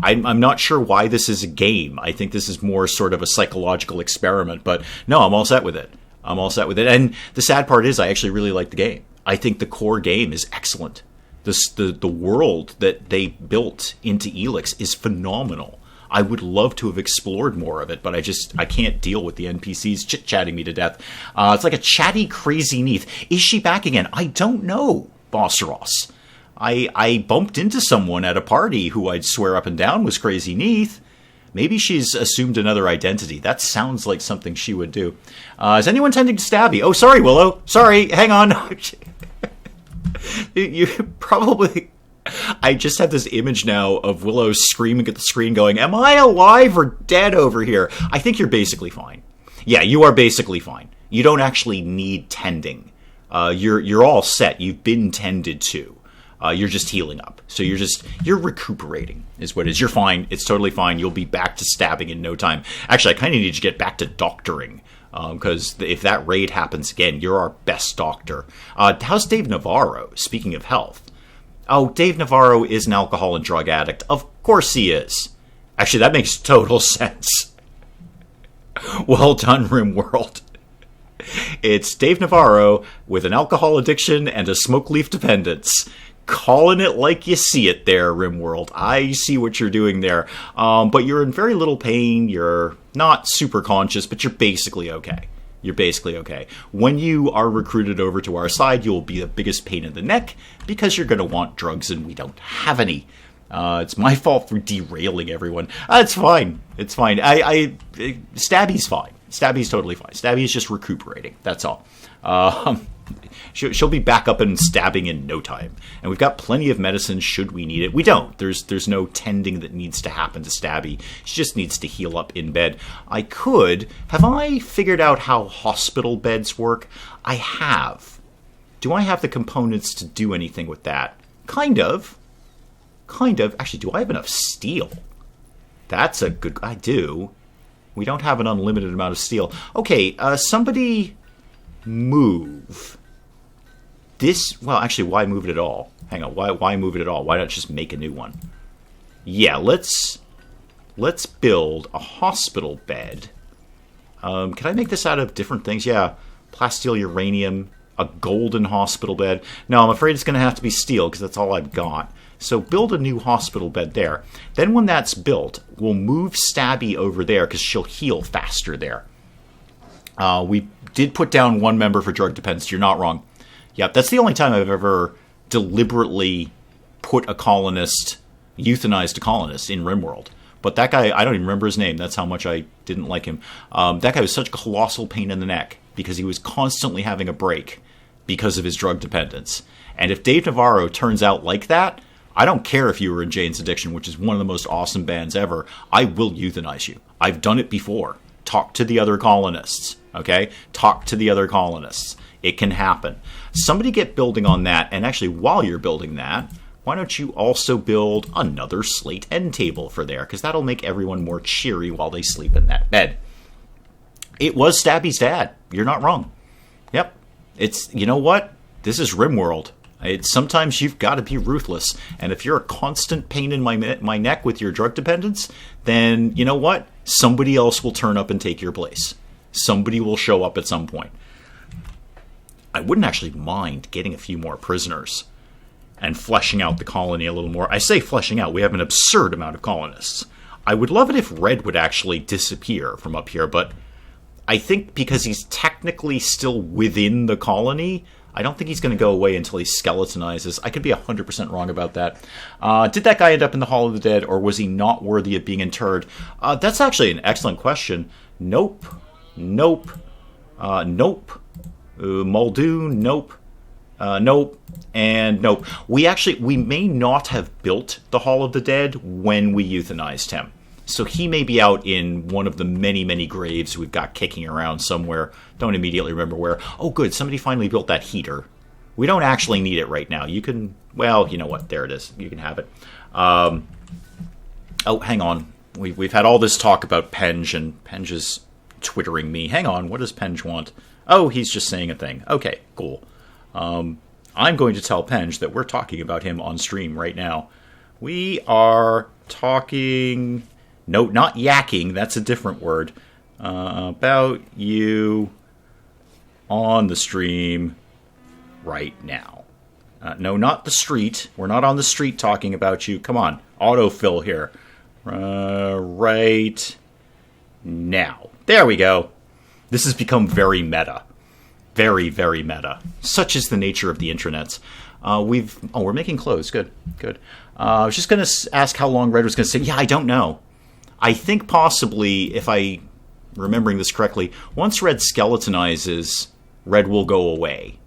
I'm not sure why this is a game. I think this is more sort of a psychological experiment. But no, I'm all set with it. I'm all set with it. And the sad part is I actually really like the game. I think the core game is excellent. The world that they built into Elix is phenomenal. I would love to have explored more of it, but I can't deal with the NPCs chit-chatting me to death. It's like a chatty, crazy Neath. Is she back again? I don't know, Boss Ross. I bumped into someone at a party who I'd swear up and down was Crazy Neath. Maybe she's assumed another identity. That sounds like something she would do. Is anyone tending to stab you? Oh, sorry, Willow. Sorry, hang on. You probably... I just have this image now of Willow screaming at the screen going, am I alive or dead over here? I think you're basically fine. Yeah, you are basically fine. You don't actually need tending. You're all set. You've been tended to. You're just healing up. So you're recuperating is what it is. You're fine. It's totally fine. You'll be back to stabbing in no time. Actually, I kind of need to get back to doctoring. Because if that raid happens again, you're our best doctor. How's Dave Navarro, speaking of health? Oh, Dave Navarro is an alcohol and drug addict. Of course he is. Actually, that makes total sense. Well done, RimWorld. It's Dave Navarro with an alcohol addiction and a smoke leaf dependence. Calling it like you see it there, RimWorld. I see what you're doing there. But you're in very little pain. You're not super conscious, but you're basically okay. You're basically okay. When you are recruited over to our side, you'll be the biggest pain in the neck because you're going to want drugs and we don't have any. It's my fault for derailing everyone. It's fine. It's fine. Stabby's fine. Stabby's totally fine. Stabby's just recuperating. That's all. She'll be back up and stabbing in no time. And we've got plenty of medicine should we need it. We don't. There's no tending that needs to happen to Stabby. She just needs to heal up in bed. Have I figured out how hospital beds work? I have. Do I have the components to do anything with that? Kind of. Actually, do I have enough steel? That's a good... I do. We don't have an unlimited amount of steel. Okay, somebody move this. Well, actually, why move it at all? Hang on, why move it at all? Why not just make a new one? Yeah, let's build a hospital bed. Can I make this out of different things? Yeah, plasteel, uranium, a golden hospital bed. No, I'm afraid it's going to have to be steel because that's all I've got. So build a new hospital bed there. Then when that's built, we'll move Stabby over there because she'll heal faster there. We did put down one member for drug dependence. You're not wrong. Yep, that's the only time I've ever deliberately put a colonist, euthanized a colonist in RimWorld. But that guy, I don't even remember his name. That's how much I didn't like him. That guy was such a colossal pain in the neck because he was constantly having a break because of his drug dependence. And if Dave Navarro turns out like that, I don't care if you were in Jane's Addiction, which is one of the most awesome bands ever. I will euthanize you. I've done it before. Talk to the other colonists. Okay? Talk to the other colonists. It can happen. Somebody get building on that, and actually while you're building that, why don't you also build another slate end table for there, because that'll make everyone more cheery while they sleep in that bed. It was Stabby's dad. You're not wrong. Yep. It's, you know what? This is RimWorld. Sometimes you've got to be ruthless. And if you're a constant pain in my neck with your drug dependence, then you know what? Somebody else will turn up and take your place. Somebody will show up at some point. I wouldn't actually mind getting a few more prisoners and fleshing out the colony a little more. I say fleshing out. We have an absurd amount of colonists. I would love it if Red would actually disappear from up here, but I think because he's technically still within the colony, I don't think he's going to go away until he skeletonizes. I could be 100% wrong about that. Did that guy end up in the Hall of the Dead, or was he not worthy of being interred? That's actually an excellent question. Nope. Nope. Nope. Muldoon, nope. Nope. And nope. We may not have built the Hall of the Dead when we euthanized him. So he may be out in one of the many, many graves we've got kicking around somewhere. Don't immediately remember where. Oh, good. Somebody finally built that heater. We don't actually need it right now. You can, well, you know what? There it is. You can have it. Oh, hang on. We've had all this talk about Penge, and Penge is twittering me. Hang on. What does Penge want? Oh, he's just saying a thing. Okay, cool. I'm going to tell Penge that we're talking about him on stream right now. We are talking... No, not yakking. That's a different word. About you on the stream right now. No, not the street. We're not on the street talking about you. Come on. Autofill here. Right now. There we go. This has become very meta. Very, very meta. Such is the nature of the intranets. We're making clothes. Good, good. I was just going to ask how long Red was going to stay. Yeah, I don't know. I think possibly, if I'm remembering this correctly, once Red skeletonizes, Red will go away.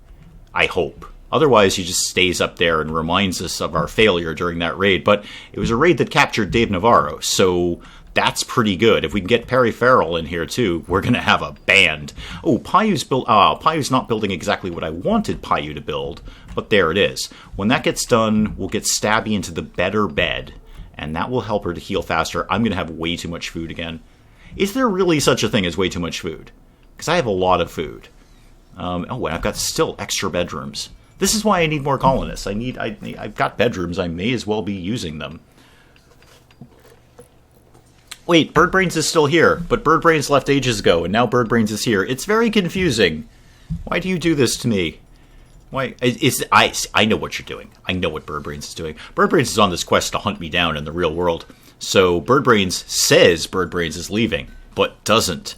I hope. Otherwise, he just stays up there and reminds us of our failure during that raid. But it was a raid that captured Dave Navarro, so that's pretty good. If we can get Perry Farrell in here, too, we're going to have a band. Oh, Payu's not building exactly what I wanted Payu to build, but there it is. When that gets done, we'll get Stabby into the better bed, and that will help her to heal faster. I'm going to have way too much food again. Is there really such a thing as way too much food? Because I have a lot of food. And I've got still extra bedrooms. This is why I need more colonists. I've got bedrooms. I may as well be using them. Wait, Birdbrains is still here, but Birdbrains left ages ago, and now Birdbrains is here. It's very confusing. Why do you do this to me? Why? I know what you're doing. I know what Birdbrains is doing. Birdbrains is on this quest to hunt me down in the real world. So Birdbrains says Birdbrains is leaving, but doesn't.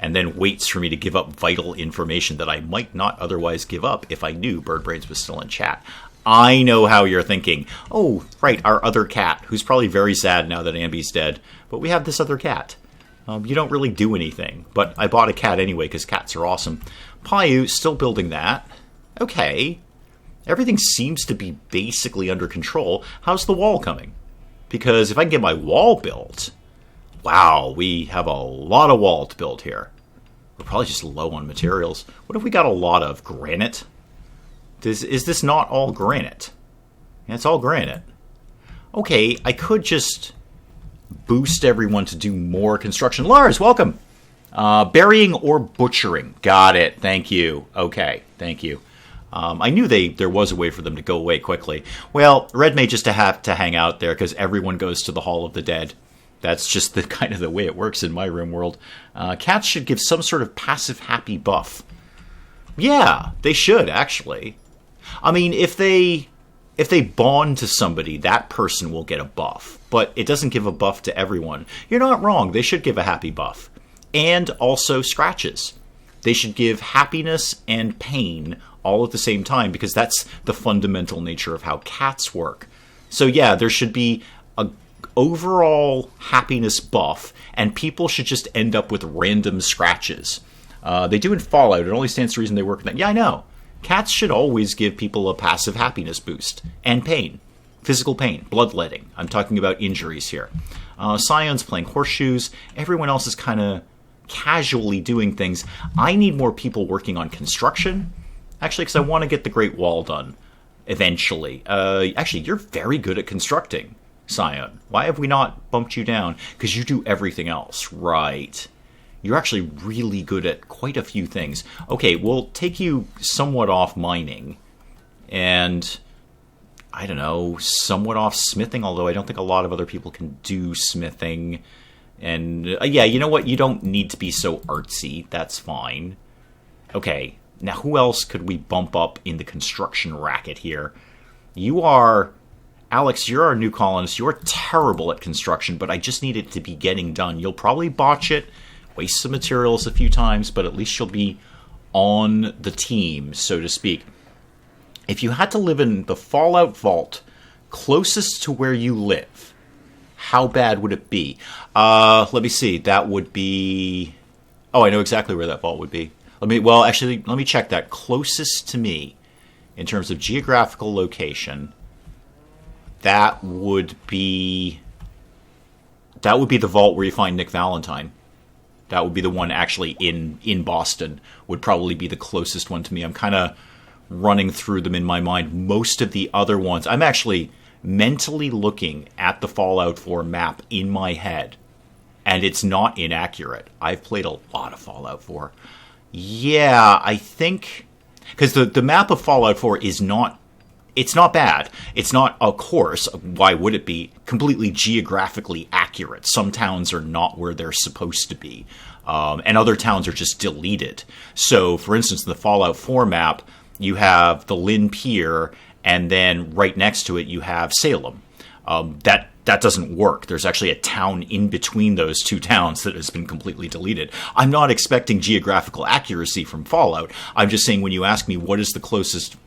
And then waits for me to give up vital information that I might not otherwise give up if I knew Birdbrains was still in chat. I know how you're thinking. Oh, right, our other cat, who's probably very sad now that Ambi's dead. But we have this other cat. You don't really do anything. But I bought a cat anyway because cats are awesome. Payu, still building that. Okay. Everything seems to be basically under control. How's the wall coming? Because if I can get my wall built... Wow, we have a lot of wall to build here. We're probably just low on materials. What if we got a lot of granite? Is this not all granite? Yeah, it's all granite. Okay, I could just boost everyone to do more construction. Lars, welcome! Burying or butchering. Got it. Thank you. Okay, thank you. I knew there was a way for them to go away quickly. Well, Red may just have to hang out there because everyone goes to the Hall of the Dead. That's just the kind of the way it works in my RimWorld. Cats should give some sort of passive happy buff. Yeah, they should, actually. I mean, if they bond to somebody, that person will get a buff. But it doesn't give a buff to everyone. You're not wrong. They should give a happy buff. And also scratches. They should give happiness and pain all at the same time because that's the fundamental nature of how cats work. So yeah, there should be a overall happiness buff, and people should just end up with random scratches. They do in Fallout. It only stands to reason they work in that. Yeah, I know. Cats should always give people a passive happiness boost. And pain. Physical pain. Bloodletting. I'm talking about injuries here. Scion's playing horseshoes. Everyone else is kind of casually doing things. I need more people working on construction, actually, because I want to get the Great Wall done eventually. Actually, you're very good at constructing, Scion. Why have we not bumped you down? Because you do everything else, right? You're actually really good at quite a few things. Okay, we'll take you somewhat off mining, and I don't know, somewhat off smithing, although I don't think a lot of other people can do smithing. And yeah, you know what? You don't need to be so artsy. That's fine. Okay, now who else could we bump up in the construction racket here? You are... Alex, you're our new colonist. You're terrible at construction, but I just need it to be getting done. You'll probably botch it, waste some materials a few times, but at least you'll be on the team, so to speak. If you had to live in the Fallout Vault closest to where you live, how bad would it be? Let me see. That would be... Oh, I know exactly where that vault would be. Let me check that. Closest to me, in terms of geographical location, that would be the vault where you find Nick Valentine. That would be the one actually in Boston, would probably be the closest one to me. I'm kind of running through them in my mind. Most of the other ones, I'm actually mentally looking at the Fallout 4 map in my head, and it's not inaccurate. I've played a lot of Fallout 4. Yeah, I think... Because the map of Fallout 4 is not... It's not bad. It's not, of course, why would it be, completely geographically accurate. Some towns are not where they're supposed to be, and other towns are just deleted. So, for instance, in the Fallout 4 map, you have the Lynn Pier, and then right next to it you have Salem. That doesn't work. There's actually a town in between those two towns that has been completely deleted. I'm not expecting geographical accuracy from Fallout. I'm just saying when you ask me what is the closest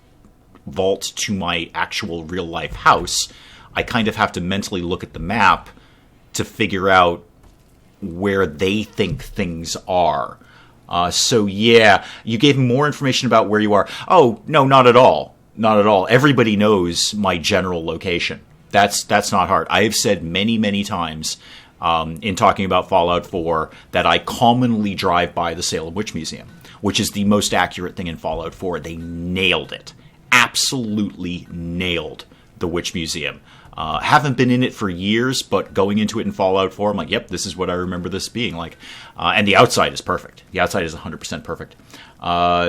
vault to my actual real-life house, I kind of have to mentally look at the map to figure out where they think things are. So yeah, you gave me more information about where you are. Oh, no, not at all. Not at all. Everybody knows my general location. That's not hard. I have said many, many times in talking about Fallout 4 that I commonly drive by the Salem Witch Museum, which is the most accurate thing in Fallout 4. They nailed it. Absolutely nailed the Witch Museum. Haven't been in it for years, but going into it in Fallout 4, I'm like, yep, this is what I remember this being like. And the outside is perfect. The outside is 100% perfect.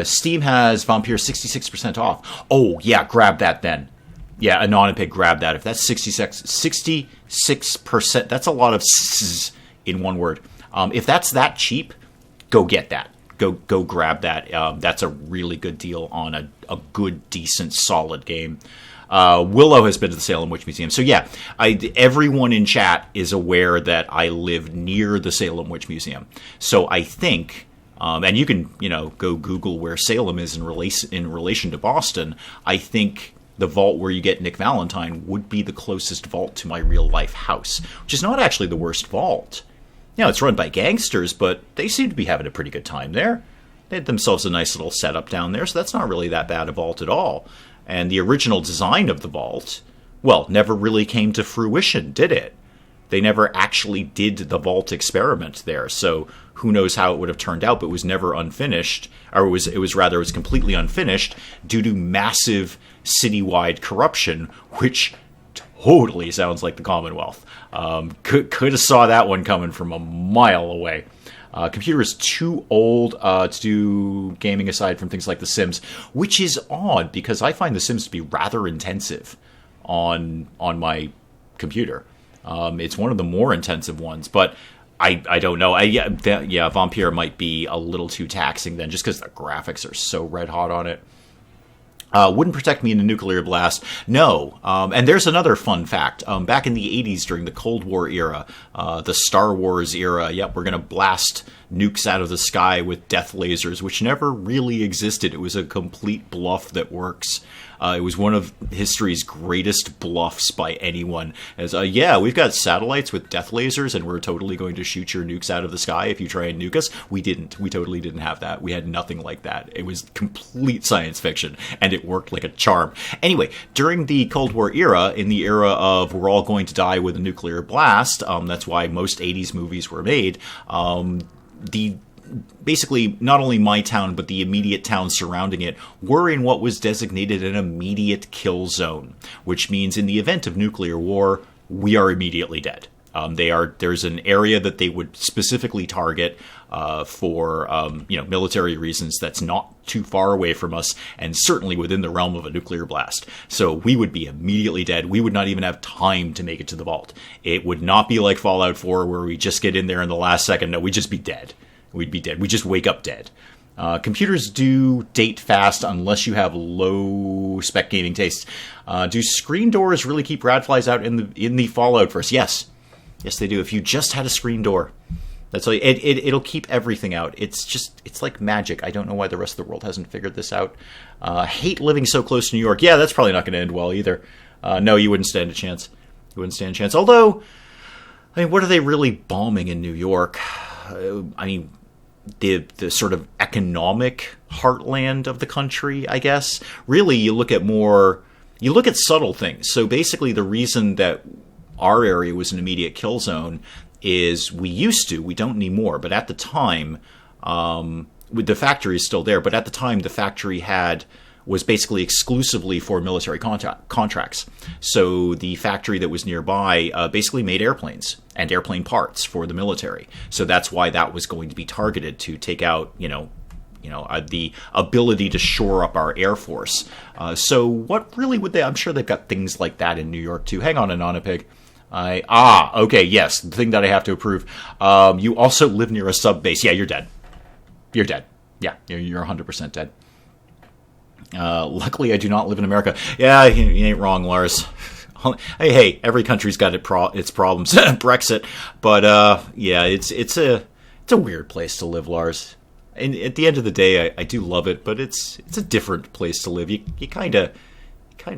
Steam has Vampire 66% off. Oh, yeah, grab that then. Yeah, Anonymous, grab that. If that's 66%, that's a lot of s in one word. If that's that cheap, go get that. Go grab that. That's a really good deal on a good, decent, solid game. Willow has been to the Salem Witch Museum. So yeah, everyone in chat is aware that I live near the Salem Witch Museum. So I think, and you can go Google where Salem is in relation to Boston. I think the vault where you get Nick Valentine would be the closest vault to my real life house, which is not actually the worst vault. It's run by gangsters, but they seem to be having a pretty good time there. They had themselves a nice little setup down there, so that's not really that bad a vault at all. And the original design of the vault, well, never really came to fruition, did it? They never actually did the vault experiment there, so who knows how it would have turned out, but it was never unfinished, or it was completely unfinished due to massive citywide corruption, which totally sounds like the Commonwealth. Could have saw that one coming from a mile away. Computer is too old to do gaming aside from things like The Sims, which is odd because I find The Sims to be rather intensive on my computer. It's one of the more intensive ones, but I don't know. Vampire might be a little too taxing then, just because the graphics are so red hot on it. Wouldn't protect me in a nuclear blast. No. And there's another fun fact. Back in the 80s during the Cold War era, the Star Wars era, we're going to blast nukes out of the sky with death lasers, which never really existed. It was a complete bluff that works. It was one of history's greatest bluffs by anyone. As, we've got satellites with death lasers, and we're totally going to shoot your nukes out of the sky if you try and nuke us. We didn't. We totally didn't have that. We had nothing like that. It was complete science fiction, and it worked like a charm. Anyway, during the Cold War era, in the era of we're all going to die with a nuclear blast, that's why most 80s movies were made, the basically not only my town, but the immediate town surrounding it were in what was designated an immediate kill zone, which means in the event of nuclear war, we are immediately dead. There's an area that they would specifically target for military reasons that's not too far away from us, and certainly within the realm of a nuclear blast. So we would be immediately dead. We would not even have time to make it to the vault. It would not be like Fallout 4 where we just get in there in the last second. No, we'd just be dead. We'd be dead. We just wake up dead. Computers do date fast unless you have low spec gaming tastes. Do screen doors really keep radflies out in the Fallout verse? Yes, they do. If you just had a screen door, that's all. It'll keep everything out. It's like magic. I don't know why the rest of the world hasn't figured this out. Hate living so close to New York. Yeah, that's probably not going to end well either. No, you wouldn't stand a chance. Although, I mean, what are they really bombing in New York? The sort of economic heartland of the country, I guess. Really, you look at subtle things. So basically the reason that our area was an immediate kill zone is we don't anymore, but at the time, the factory is still there, but at the time the factory was basically exclusively for military contracts. So the factory that was nearby basically made airplanes and airplane parts for the military. So that's why that was going to be targeted to take out, the ability to shore up our Air Force. So what really would they... I'm sure they've got things like that in New York too. Hang on, Anonapig. Okay, yes, the thing that I have to approve. You also live near a sub base. Yeah, you're dead. You're dead. Yeah, you're 100% dead. Luckily, I do not live in America. Yeah, you ain't wrong, Lars. Hey, every country's got its problems. Brexit, but yeah, it's a weird place to live, Lars. And at the end of the day, I do love it, but it's a different place to live. You kind of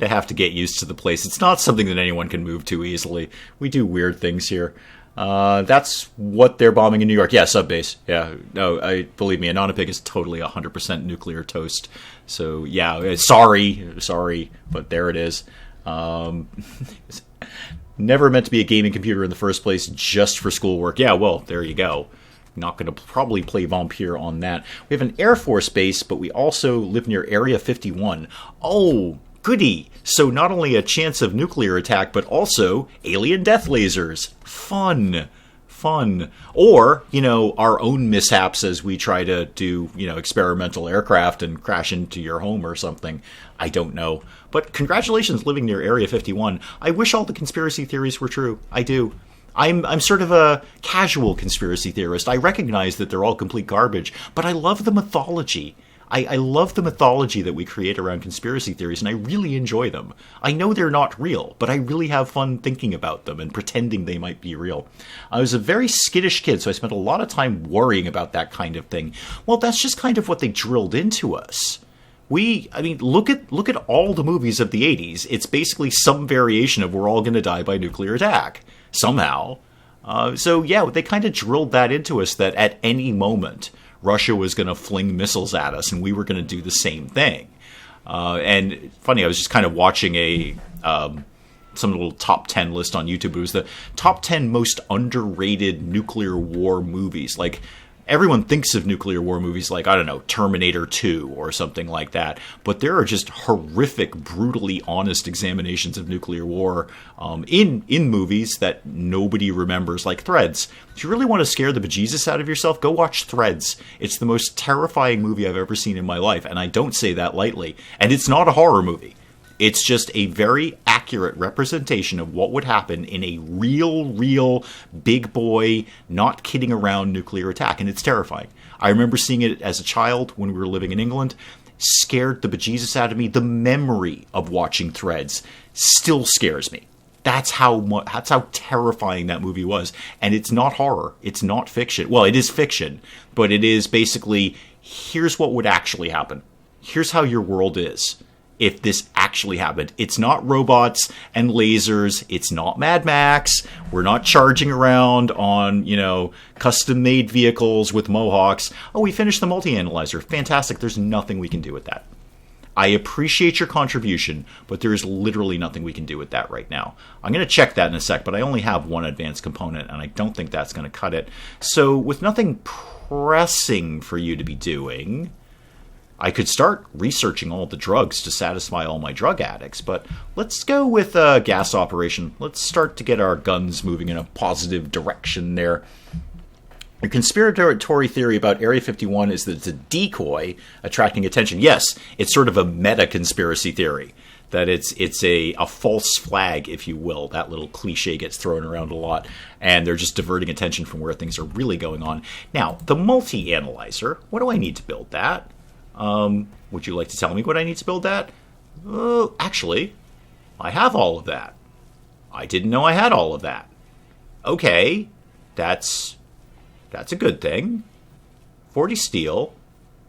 have to get used to the place. It's not something that anyone can move to easily. We do weird things here. That's what they're bombing in New York. Yeah, subbase. Yeah, no, believe me, Anonapig is totally 100% nuclear toast. So yeah, sorry, but there it is. Never meant to be a gaming computer in the first place, just for schoolwork. Yeah, well, there you go. Not going to probably play Vampire on that. We have an Air Force base, but we also live near Area 51. Oh, goody. So not only a chance of nuclear attack, but also alien death lasers. Fun. Or, our own mishaps as we try to do, experimental aircraft and crash into your home or something. I don't know. But congratulations living near Area 51. I wish all the conspiracy theories were true. I do. I'm sort of a casual conspiracy theorist. I recognize that they're all complete garbage, but I love the mythology. I love the mythology that we create around conspiracy theories, and I really enjoy them. I know they're not real, but I really have fun thinking about them and pretending they might be real. I was a very skittish kid, so I spent a lot of time worrying about that kind of thing. Well, that's just kind of what they drilled into us. Look at all the movies of the 80s. It's basically some variation of we're all going to die by nuclear attack. Somehow. So yeah, they kind of drilled that into us that at any moment Russia was going to fling missiles at us, and we were going to do the same thing. And funny, I was just kind of watching some little top 10 list on YouTube. It was the top 10 most underrated nuclear war movies. Like, everyone thinks of nuclear war movies like, I don't know, Terminator 2 or something like that. But there are just horrific, brutally honest examinations of nuclear war in movies that nobody remembers, like Threads. If you really want to scare the bejesus out of yourself, go watch Threads. It's the most terrifying movie I've ever seen in my life, and I don't say that lightly. And it's not a horror movie. It's just a very accurate representation of what would happen in a real big boy, not kidding around nuclear attack, and it's terrifying. I remember seeing it as a child when we were living in England. Scared the bejesus out of me. The memory of watching Threads still scares me. That's how terrifying that movie was. And it's not horror. It's not fiction. Well, it is fiction, but it is basically, here's what would actually happen. Here's how your world is if this actually happened. It's not robots and lasers. It's not Mad Max. We're not charging around on, custom-made vehicles with mohawks. Oh, we finished the multi-analyzer. Fantastic. There's nothing we can do with that. I appreciate your contribution, but there is literally nothing we can do with that right now. I'm going to check that in a sec, but I only have one advanced component, and I don't think that's going to cut it. So with nothing pressing for you to be doing, I could start researching all the drugs to satisfy all my drug addicts, but let's go with a gas operation. Let's start to get our guns moving in a positive direction there. Your conspiratory theory about Area 51 is that it's a decoy attracting attention. Yes, it's sort of a meta-conspiracy theory, that it's a false flag, if you will. That little cliche gets thrown around a lot, and they're just diverting attention from where things are really going on. Now, the multi-analyzer, what do I need to build that? Would you like to tell me what I need to build that? Actually, I have all of that. I didn't know I had all of that. Okay, that's a good thing. 40 steel,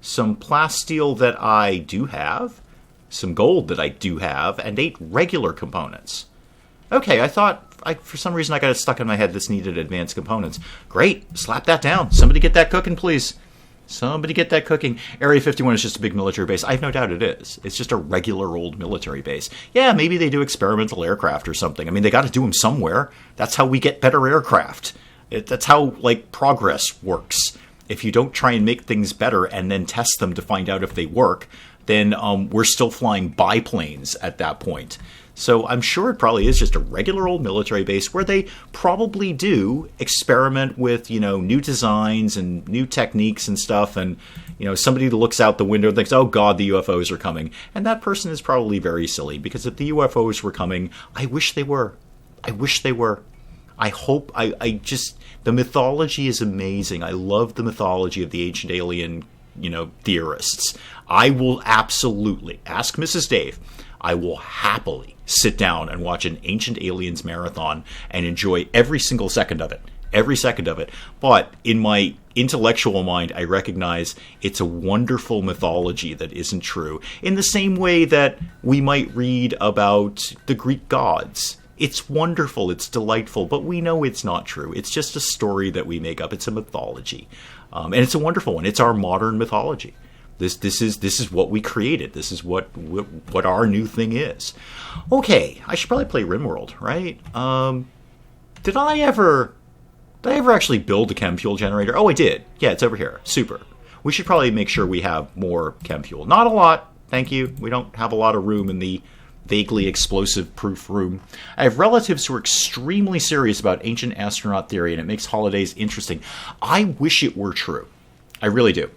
some plasteel that I do have, some gold that I do have, and 8 regular components. Okay, I thought, for some reason I got it stuck in my head this needed advanced components. Great, slap that down. Somebody get that cooking, please. Somebody get that cooking. Area 51 is just a big military base. I have no doubt it is. It's just a regular old military base. Yeah, maybe they do experimental aircraft or something. I mean, they got to do them somewhere. That's how we get better aircraft. That's how, progress works. If you don't try and make things better and then test them to find out if they work, then we're still flying biplanes at that point. So I'm sure it probably is just a regular old military base where they probably do experiment with, new designs and new techniques and stuff. And, somebody looks out the window and thinks, oh, God, the UFOs are coming. And that person is probably very silly, because if the UFOs were coming, I wish they were. I wish they were. I hope, the mythology is amazing. I love the mythology of the ancient alien, theorists. I will absolutely, ask Mrs. Dave, I will happily sit down and watch an Ancient Aliens marathon and enjoy every single second of it. Every second of it. But in my intellectual mind, I recognize it's a wonderful mythology that isn't true. In the same way that we might read about the Greek gods. It's wonderful, it's delightful, but we know it's not true. It's just a story that we make up. It's a mythology. And it's a wonderful one. It's our modern mythology. This is what we created. This is what our new thing is. Okay, I should probably play RimWorld, right? Did I ever actually build a chem fuel generator? Oh, I did. Yeah, it's over here. Super. We should probably make sure we have more chem fuel. Not a lot, thank you. We don't have a lot of room in the vaguely explosive-proof room. I have relatives who are extremely serious about ancient astronaut theory, and it makes holidays interesting. I wish it were true. I really do.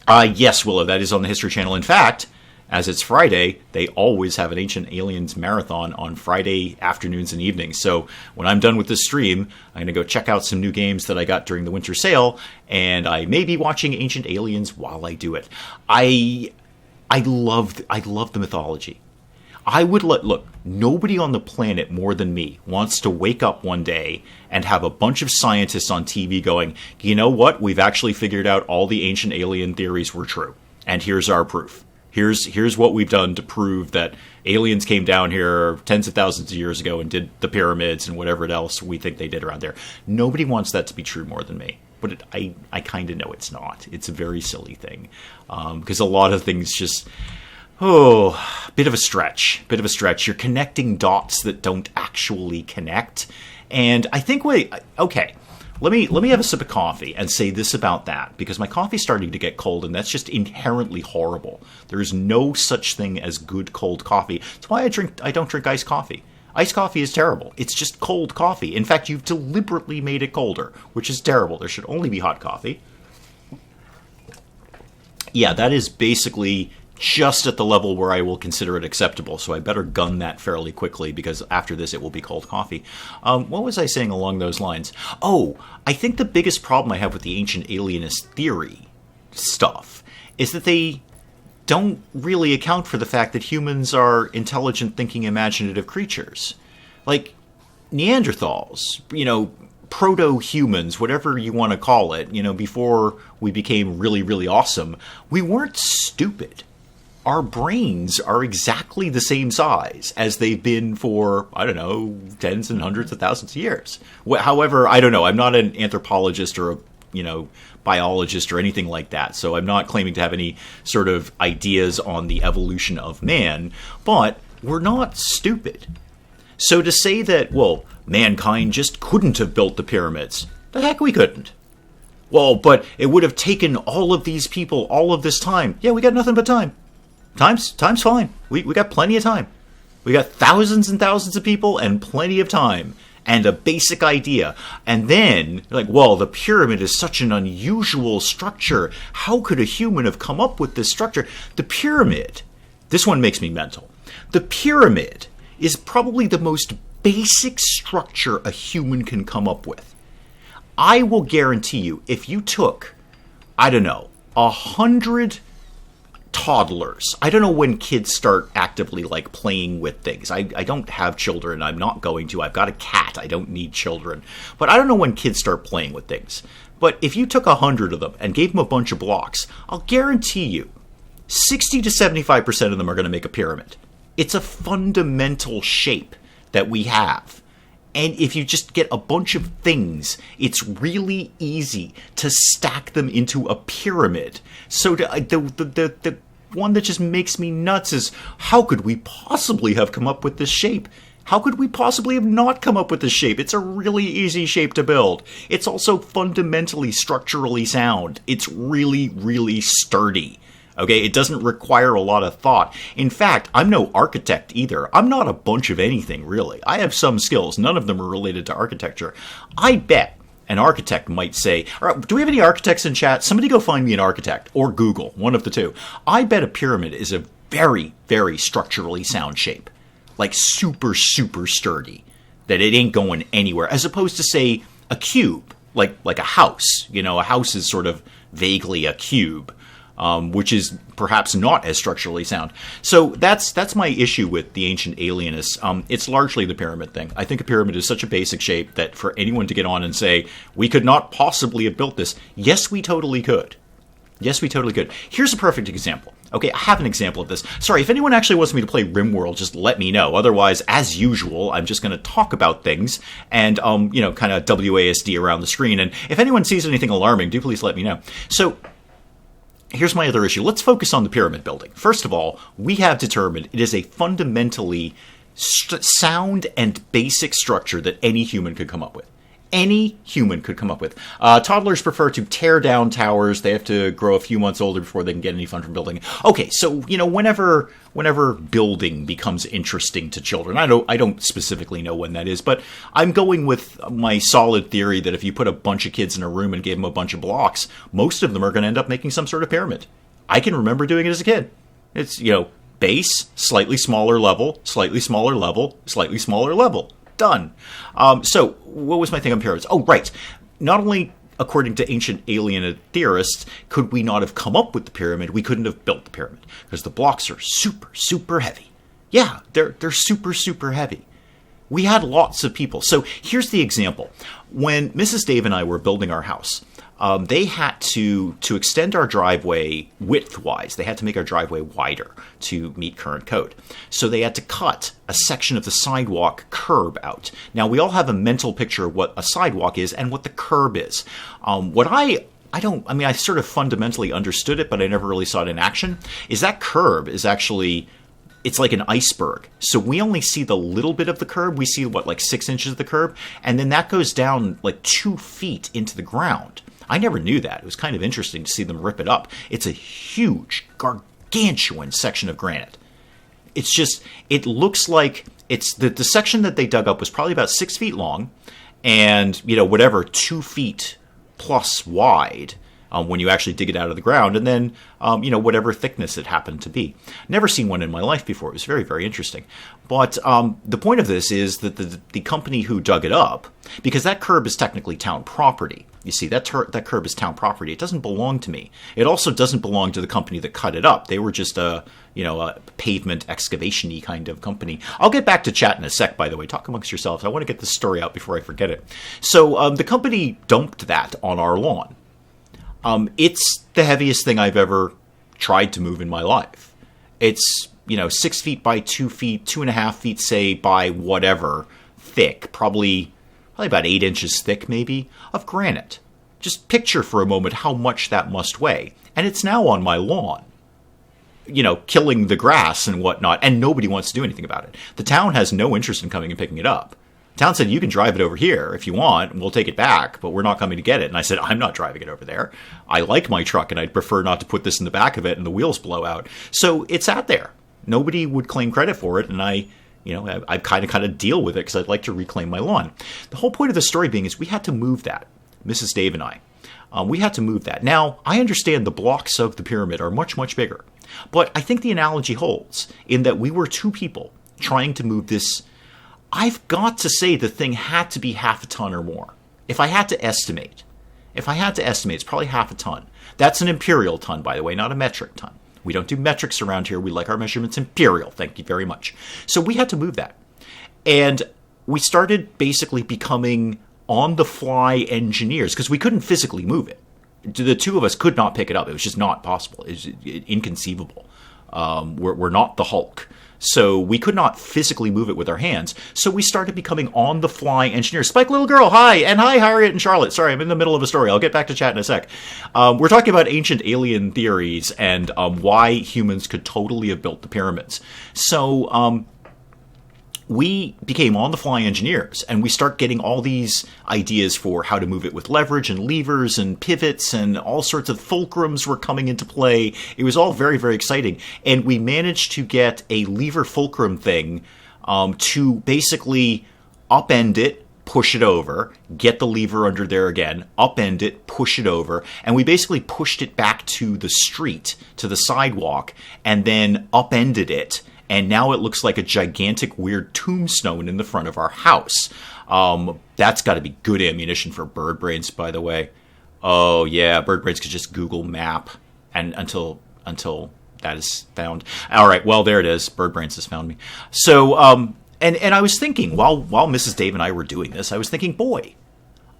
Yes, Willow, that is on the History Channel. In fact, as it's Friday, they always have an Ancient Aliens marathon on Friday afternoons and evenings. So when I'm done with this stream, I'm going to go check out some new games that I got during the winter sale, and I may be watching Ancient Aliens while I do it. I love the mythology. I would look, nobody on the planet more than me wants to wake up one day and have a bunch of scientists on TV going, you know what, we've actually figured out all the ancient alien theories were true. And here's our proof. Here's what we've done to prove that aliens came down here tens of thousands of years ago and did the pyramids and whatever else we think they did around there. Nobody wants that to be true more than me. But I kind of know it's not. It's a very silly thing. Because a lot of things just... bit of a stretch. You're connecting dots that don't actually connect. And I think let me have a sip of coffee and say this about that, because my coffee's starting to get cold, and that's just inherently horrible. There is no such thing as good cold coffee. That's why I don't drink iced coffee. Iced coffee is terrible. It's just cold coffee. In fact, you've deliberately made it colder, which is terrible. There should only be hot coffee. Yeah, that is basically just at the level where I will consider it acceptable, so I better gun that fairly quickly, because after this it will be cold coffee. What was I saying along those lines? Oh, I think the biggest problem I have with the ancient alienist theory stuff is that they don't really account for the fact that humans are intelligent, thinking, imaginative creatures. Like Neanderthals, proto-humans, whatever you want to call it, before we became really, really awesome, we weren't stupid. Our brains are exactly the same size as they've been for, tens and hundreds of thousands of years. However, I don't know. I'm not an anthropologist or a biologist or anything like that. So I'm not claiming to have any sort of ideas on the evolution of man, but we're not stupid. So to say that, well, mankind just couldn't have built the pyramids, the heck we couldn't. Well, but it would have taken all of these people all of this time. Yeah, we got nothing but time. Time's fine. We got plenty of time. We got thousands and thousands of people and plenty of time and a basic idea. And then, like, well, the pyramid is such an unusual structure. How could a human have come up with this structure? The pyramid, this one makes me mental. The pyramid is probably the most basic structure a human can come up with. I will guarantee you, if you took, 100 toddlers, I don't know when kids start actively, like, playing with things. I don't have children. I'm not going to. I've got a cat. I don't need children. But I don't know when kids start playing with things. But if you took 100 of them and gave them a bunch of blocks, I'll guarantee you 60 to 75% of them are going to make a pyramid. It's a fundamental shape that we have. And if you just get a bunch of things, it's really easy to stack them into a pyramid. So the one that just makes me nuts is, how could we possibly have come up with this shape? How could we possibly have not come up with this shape? It's a really easy shape to build. It's also fundamentally structurally sound. It's really, really sturdy. Okay, it doesn't require a lot of thought. In fact, I'm no architect either. I'm not a bunch of anything, really. I have some skills. None of them are related to architecture. I bet an architect might say, all right, do we have any architects in chat? Somebody go find me an architect, or Google, one of the two. I bet a pyramid is a very, very structurally sound shape. Like super, super sturdy. That it ain't going anywhere. As opposed to, say, a cube. Like a house. A house is sort of vaguely a cube. Which is perhaps not as structurally sound. So that's my issue with the ancient alienists. It's largely the pyramid thing. I think a pyramid is such a basic shape that for anyone to get on and say, we could not possibly have built this. Yes, we totally could. Yes, we totally could. Here's a perfect example. Okay, I have an example of this. Sorry, if anyone actually wants me to play RimWorld, just let me know. Otherwise, as usual, I'm just going to talk about things and, kind of WASD around the screen. And if anyone sees anything alarming, do please let me know. So, here's my other issue. Let's focus on the pyramid building. First of all, we have determined it is a fundamentally sound and basic structure that any human could come up with. Any human could come up with. Toddlers prefer to tear down towers. They have to grow a few months older before they can get any fun from building. Okay, so, whenever building becomes interesting to children, I don't specifically know when that is, but I'm going with my solid theory that if you put a bunch of kids in a room and gave them a bunch of blocks, most of them are going to end up making some sort of pyramid. I can remember doing it as a kid. It's, base, slightly smaller level, slightly smaller level, slightly smaller level. Done. So, what was my thing on pyramids? Oh, right. Not only, according to ancient alien theorists, could we not have come up with the pyramid, we couldn't have built the pyramid. Because the blocks are super, super heavy. Yeah, they're super, super heavy. We had lots of people. So, here's the example. When Mrs. Dave and I were building our house, they had to extend our driveway width-wise. They had to make our driveway wider to meet current code. So they had to cut a section of the sidewalk curb out. Now, we all have a mental picture of what a sidewalk is and what the curb is. I sort of fundamentally understood it, but I never really saw it in action, is that curb is actually... It's like an iceberg. So we only see the little bit of the curb. We see, 6 inches of the curb? And then that goes down 2 feet into the ground. I never knew that. It was kind of interesting to see them rip it up. It's a huge, gargantuan section of granite. It's just, it looks like it's the section that they dug up was probably about 6 feet long and, 2 feet plus wide. When you actually dig it out of the ground, and then, whatever thickness it happened to be. Never seen one in my life before. It was very, very interesting. But the point of this is that the company who dug it up, because that curb is technically town property. You see, that curb is town property. It doesn't belong to me. It also doesn't belong to the company that cut it up. They were just a pavement excavation-y kind of company. I'll get back to chat in a sec, by the way. Talk amongst yourselves. I want to get this story out before I forget it. So the company dumped that on our lawn. It's the heaviest thing I've ever tried to move in my life. It's, 6 feet by 2 feet, 2.5 feet, say, by whatever, thick, probably about 8 inches thick, maybe, of granite. Just picture for a moment how much that must weigh. And it's now on my lawn, killing the grass and whatnot, and nobody wants to do anything about it. The town has no interest in coming and picking it up. The town said, you can drive it over here if you want, and we'll take it back, but we're not coming to get it. And I said, I'm not driving it over there. I like my truck, and I'd prefer not to put this in the back of it and the wheels blow out. So it's out there. Nobody would claim credit for it, and I kind of deal with it because I'd like to reclaim my lawn. The whole point of the story being is we had to move that, Mrs. Dave and I. We had to move that. Now, I understand the blocks of the pyramid are much, much bigger. But I think the analogy holds in that we were two people trying to move this. I've got to say the thing had to be half a ton or more. If I had to estimate, it's probably half a ton. That's an imperial ton, by the way, not a metric ton. We don't do metrics around here. We like our measurements imperial. Thank you very much. So we had to move that. And we started basically becoming on-the-fly engineers because we couldn't physically move it. The two of us could not pick it up. It was just not possible. It was inconceivable. We're not the Hulk. So we could not physically move it with our hands. So we started becoming on-the-fly engineers. Spike Little Girl, hi! And hi, Harriet and Charlotte. Sorry, I'm in the middle of a story. I'll get back to chat in a sec. We're talking about ancient alien theories and why humans could totally have built the pyramids. So we became on-the-fly engineers, and we start getting all these ideas for how to move it with leverage and levers and pivots, and all sorts of fulcrums were coming into play. It was all very, very exciting. And we managed to get a lever fulcrum thing to basically upend it, push it over, get the lever under there again, upend it, push it over, and we basically pushed it back to the street, to the sidewalk, and then upended it. And now it looks like a gigantic, weird tombstone in the front of our house. That's got to be good ammunition for bird brains, by the way. Oh, yeah, bird brains could just Google map and until that is found. All right, well, there it is. Bird brains has found me. So, and I was thinking, while Mrs. Dave and I were doing this, I was thinking, boy,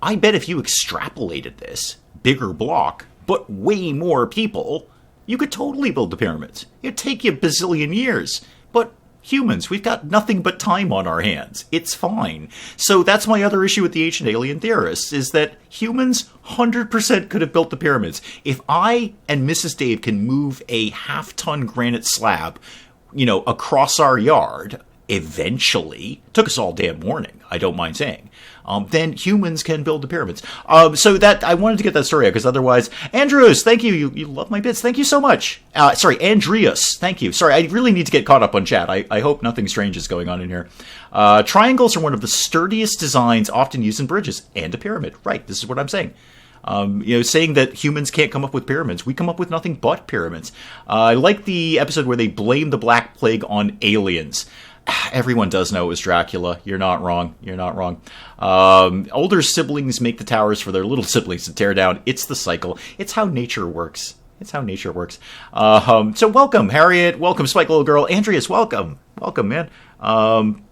I bet if you extrapolated this, bigger block, but way more people, you could totally build the pyramids. It'd take you a bazillion years. But humans, we've got nothing but time on our hands. It's fine. So that's my other issue with the ancient alien theorists, is that humans 100% could have built the pyramids. If I and Mrs. Dave can move a half-ton granite slab, across our yard, eventually, took us all damn morning, I don't mind saying, then humans can build the pyramids. So that I wanted to get that story out, because otherwise, Andrews, thank you. You love my bits. Thank you so much. Sorry, Andreas, thank you. Sorry, I really need to get caught up on chat. I hope nothing strange is going on in here. Triangles are one of the sturdiest designs often used in bridges and a pyramid. Right, this is what I'm saying. Saying that humans can't come up with pyramids. We come up with nothing but pyramids. I like the episode where they blame the Black Plague on aliens. Everyone does know it was Dracula. You're not wrong. Older siblings make the towers for their little siblings to tear down. It's the cycle. It's how nature works. So welcome, Harriet. Welcome, Spike Little Girl. Andreas, welcome. Welcome, man.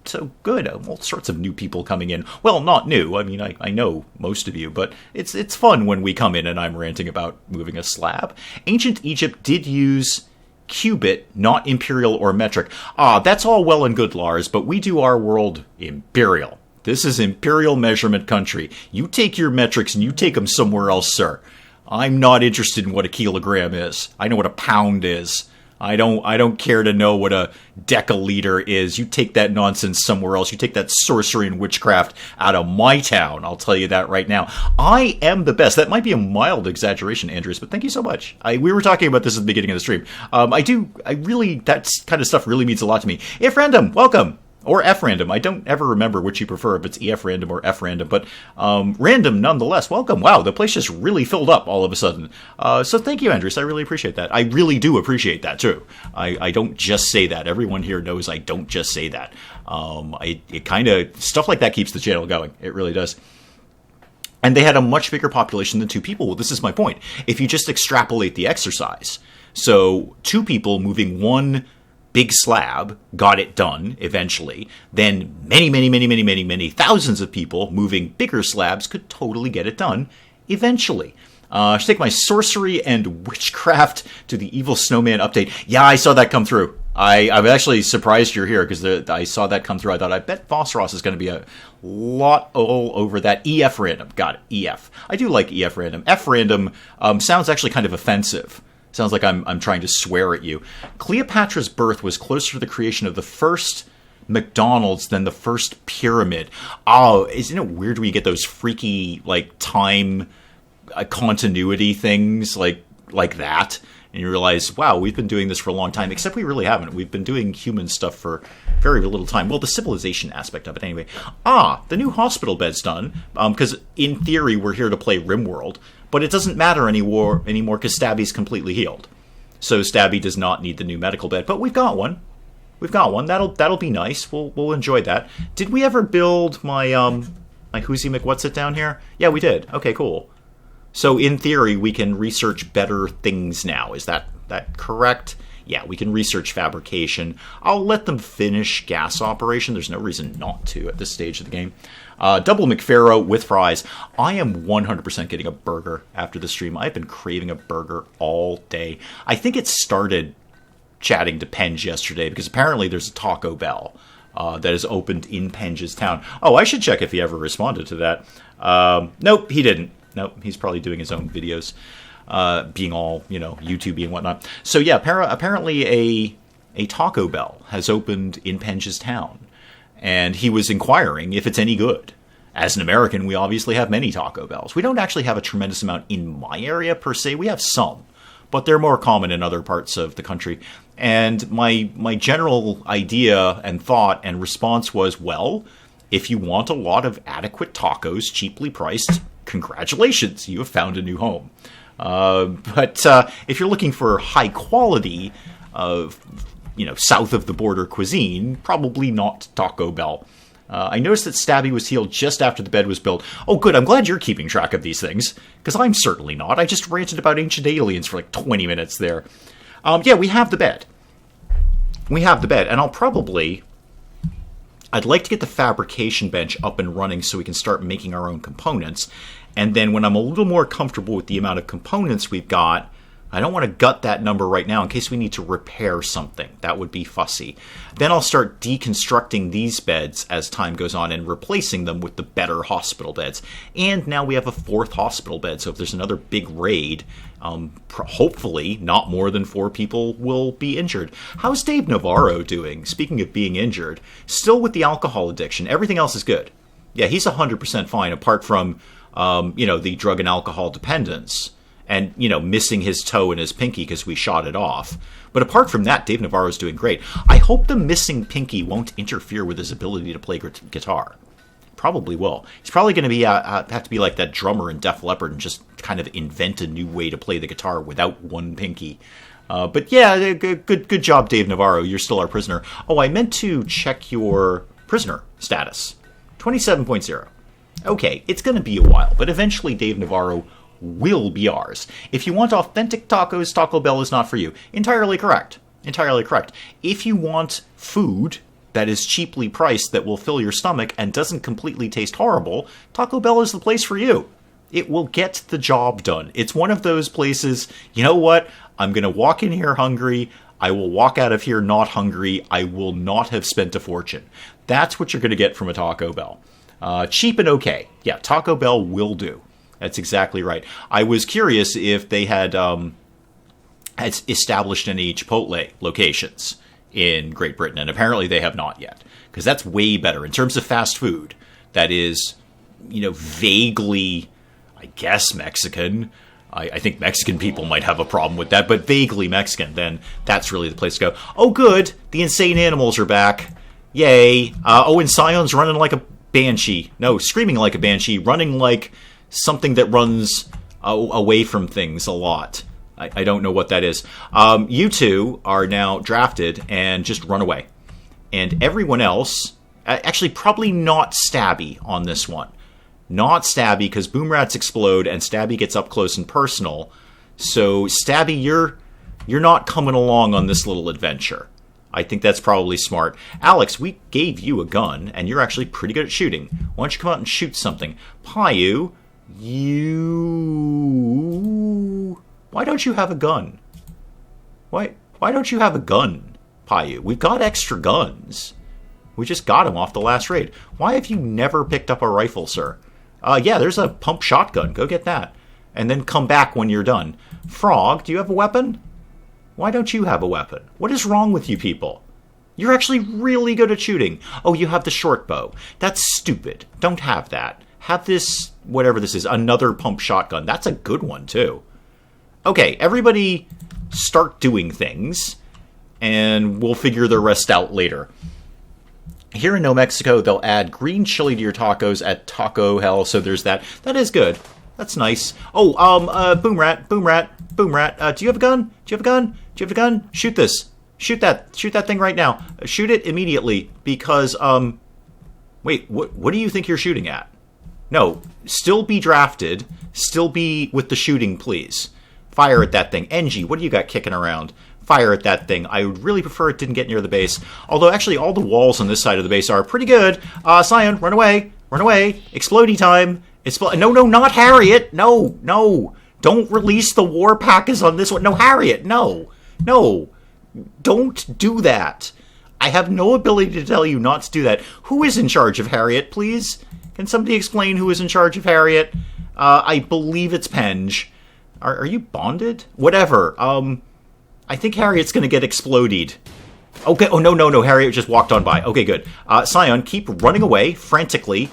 So good. All sorts of new people coming in. Well, not new. I mean, I know most of you, but it's fun when we come in and I'm ranting about moving a slab. Ancient Egypt did use cubit, not imperial or metric. That's all well and good, Lars, but we do our world imperial. This is imperial measurement country. You take your metrics and you take them somewhere else, sir. I'm not interested in what a kilogram is. I know what a pound is. I don't care to know what a deciliter is. You take that nonsense somewhere else. You take that sorcery and witchcraft out of my town. I'll tell you that right now. I am the best. That might be a mild exaggeration, Andrews, but thank you so much. We were talking about this at the beginning of the stream. That kind of stuff really means a lot to me. If random, welcome. Or F random. I don't ever remember which you prefer, if it's EF random or F random, but random nonetheless. Welcome. Wow, the place just really filled up all of a sudden. So thank you, Andrews. I really appreciate that. I really do appreciate that, too. I don't just say that. Everyone here knows I don't just say that. It kind of, stuff like that keeps the channel going. It really does. And they had a much bigger population than two people. Well, this is my point. If you just extrapolate the exercise, so two people moving one big slab got it done eventually, then many thousands of people moving bigger slabs could totally get it done eventually. I should take my sorcery and witchcraft to the evil snowman update. Yeah, I saw that come through. I'm actually surprised you're here because I saw that come through. I thought, I bet Phosphorus is going to be a lot all over that. EF random. Got it. EF. I do like EF random. F random sounds actually kind of offensive. Sounds like I'm trying to swear at you. Cleopatra's birth was closer to the creation of the first McDonald's than the first pyramid. Oh, isn't it weird when you get those freaky, like, time continuity things like that? And you realize, wow, we've been doing this for a long time, except we really haven't. We've been doing human stuff for very little time. Well, the civilization aspect of it, anyway. The new hospital bed's done, because in theory we're here to play RimWorld, but it doesn't matter anymore because Stabby's completely healed. So Stabby does not need the new medical bed, but we've got one. That'll be nice. We'll enjoy that. Did we ever build my Whoosie McWhatsit down here? Yeah, we did. Okay, cool. So in theory, we can research better things now. Is that correct? Yeah, we can research fabrication. I'll let them finish gas operation. There's no reason not to at this stage of the game. Double McPharaoh with fries. I am 100% getting a burger after the stream. I've been craving a burger all day. I think it started chatting to Penge yesterday because apparently there's a Taco Bell that is opened in Penge's town. Oh, I should check if he ever responded to that. Nope, he didn't. Nope, he's probably doing his own videos, being all, YouTubey and whatnot. So yeah, apparently a Taco Bell has opened in Penge's town, and he was inquiring if it's any good. As an American, we obviously have many Taco Bells. We don't actually have a tremendous amount in my area per se. We have some, but they're more common in other parts of the country. And my general idea and thought and response was, well, if you want a lot of adequate tacos, cheaply priced, congratulations, you have found a new home. But if you're looking for high quality of, south of the border cuisine, probably not Taco Bell. I noticed that Stabby was healed just after the bed was built. Oh, good. I'm glad you're keeping track of these things, because I'm certainly not. I just ranted about ancient aliens for like 20 minutes there. Yeah, we have the bed. And I'd like to get the fabrication bench up and running so we can start making our own components. And then when I'm a little more comfortable with the amount of components we've got, I don't want to gut that number right now in case we need to repair something. That would be fussy. Then I'll start deconstructing these beds as time goes on and replacing them with the better hospital beds. And now we have a fourth hospital bed, so if there's another big raid, hopefully not more than 4 people will be injured. How's Dave Navarro doing? Speaking of being injured, still with the alcohol addiction. Everything else is good. Yeah, he's 100% fine, apart from, the drug and alcohol dependence. And, missing his toe and his pinky because we shot it off. But apart from that, Dave Navarro's doing great. I hope the missing pinky won't interfere with his ability to play guitar. Probably will. He's probably going to have to be like that drummer in Def Leppard and just kind of invent a new way to play the guitar without one pinky. But yeah, good job, Dave Navarro. You're still our prisoner. Oh, I meant to check your prisoner status. 27.0. Okay, it's going to be a while, but eventually Dave Navarro will be ours. If you want authentic tacos, Taco Bell is not for you. Entirely correct. If you want food that is cheaply priced that will fill your stomach and doesn't completely taste horrible, Taco Bell is the place for you. It will get the job done. It's one of those places, you know what? I'm going to walk in here hungry. I will walk out of here not hungry. I will not have spent a fortune. That's what you're going to get from a Taco Bell. Cheap and okay. Yeah, Taco Bell will do. That's exactly right. I was curious if they had established any Chipotle locations in Great Britain, and apparently they have not yet, because that's way better in terms of fast food. That is, vaguely, I guess, Mexican. I think Mexican people might have a problem with that, but vaguely Mexican, then that's really the place to go. Oh, good. The insane animals are back. Yay. And Scion's running like a banshee. No, screaming like a banshee, running like something that runs away from things a lot. I don't know what that is. You two are now drafted and just run away. And everyone else, actually probably not Stabby on this one. Not Stabby, because boom rats explode and Stabby gets up close and personal. So Stabby, you're not coming along on this little adventure. I think that's probably smart. Alex, we gave you a gun, and you're actually pretty good at shooting. Why don't you come out and shoot something? Payu, why don't you have a gun? Why don't you have a gun? Payu. We've got extra guns. We just got him off the last raid. Why have you never picked up a rifle, sir? Yeah, there's a pump shotgun. Go get that. And then come back when you're done. Frog, do you have a weapon? Why don't you have a weapon? What is wrong with you people? You're actually really good at shooting. Oh, you have the short bow. That's stupid. Don't have that. Have this, whatever this is, another pump shotgun. That's a good one, too. Okay, everybody start doing things, and we'll figure the rest out later. Here in New Mexico, they'll add green chili to your tacos at Taco Hell, so there's that. That is good. That's nice. Oh, Boom Rat. Do you have a gun? Shoot this. Shoot that thing right now. Shoot it immediately, because, wait, what do you think you're shooting at? No, still be drafted. Still be with the shooting, please. Fire at that thing. Engie, what do you got kicking around? Fire at that thing. I would really prefer it didn't get near the base. Although, actually, all the walls on this side of the base are pretty good. Scion, run away. Explodey time. No, not Harriet. No. Don't release the war packers on this one. No, Harriet. No. Don't do that. I have no ability to tell you not to do that. Who is in charge of Harriet, please? Can somebody explain who is in charge of Harriet? I believe it's Penge. Are you bonded? Whatever. I think Harriet's going to get exploded. Okay. Oh, no. Harriet just walked on by. Okay, good. Scion, keep running away frantically.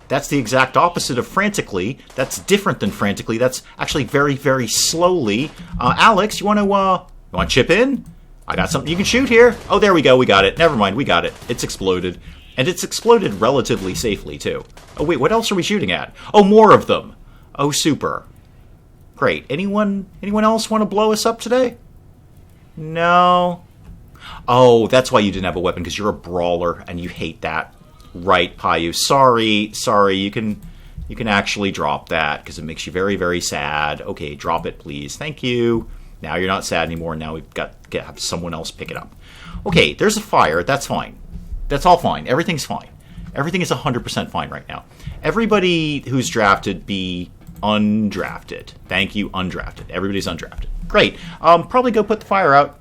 That's the exact opposite of frantically. That's different than frantically. That's actually very, very slowly. Alex, you want to chip in? I got something you can shoot here. Oh, there we go. We got it. Never mind. We got it. It's exploded. And it's exploded relatively safely, too. Oh, wait. What else are we shooting at? Oh, more of them. Oh, super. Great. Anyone else want to blow us up today? No. Oh, that's why you didn't have a weapon, because you're a brawler and you hate that. Right, Payu. Sorry. You can actually drop that because it makes you very, very sad. Okay, drop it, please. Thank you. Now you're not sad anymore. Now we've got to have someone else pick it up. Okay, there's a fire. That's fine. That's all fine. Everything's fine. Everything is 100% fine right now. Everybody who's drafted be undrafted. Thank you, undrafted. Everybody's undrafted. Great. Probably go put the fire out.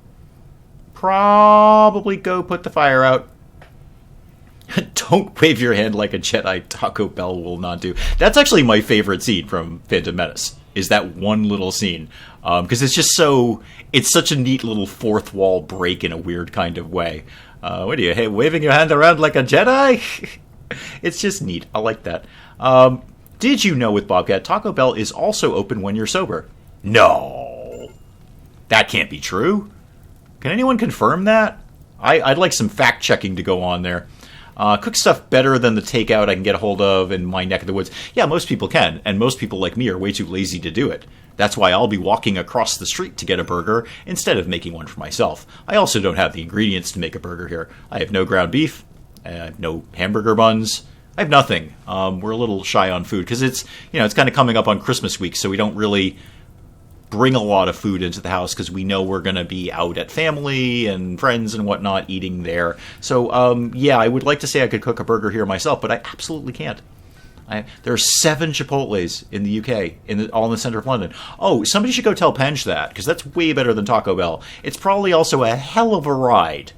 Don't wave your hand like a Jedi. Taco Bell will not do. That's actually my favorite scene from Phantom Menace, is that one little scene. Because it's just it's such a neat little fourth wall break in a weird kind of way. What are you, waving your hand around like a Jedi? It's just neat. I like that. Did you know with Bobcat, Taco Bell is also open when you're sober? No. That can't be true. Can anyone confirm that? I'd like some fact-checking to go on there. Cook stuff better than the takeout I can get a hold of in my neck of the woods. Yeah, most people can, and most people like me are way too lazy to do it. That's why I'll be walking across the street to get a burger instead of making one for myself. I also don't have the ingredients to make a burger here. I have no ground beef, no hamburger buns. I have nothing. We're a little shy on food because it's kind of coming up on Christmas week, so we don't really bring a lot of food into the house because we know we're going to be out at family and friends and whatnot eating there. So, I would like to say I could cook a burger here myself, but I absolutely can't. There are 7 Chipotles in the UK, all in the center of London. Oh, somebody should go tell Penge that, because that's way better than Taco Bell. It's probably also a hell of a ride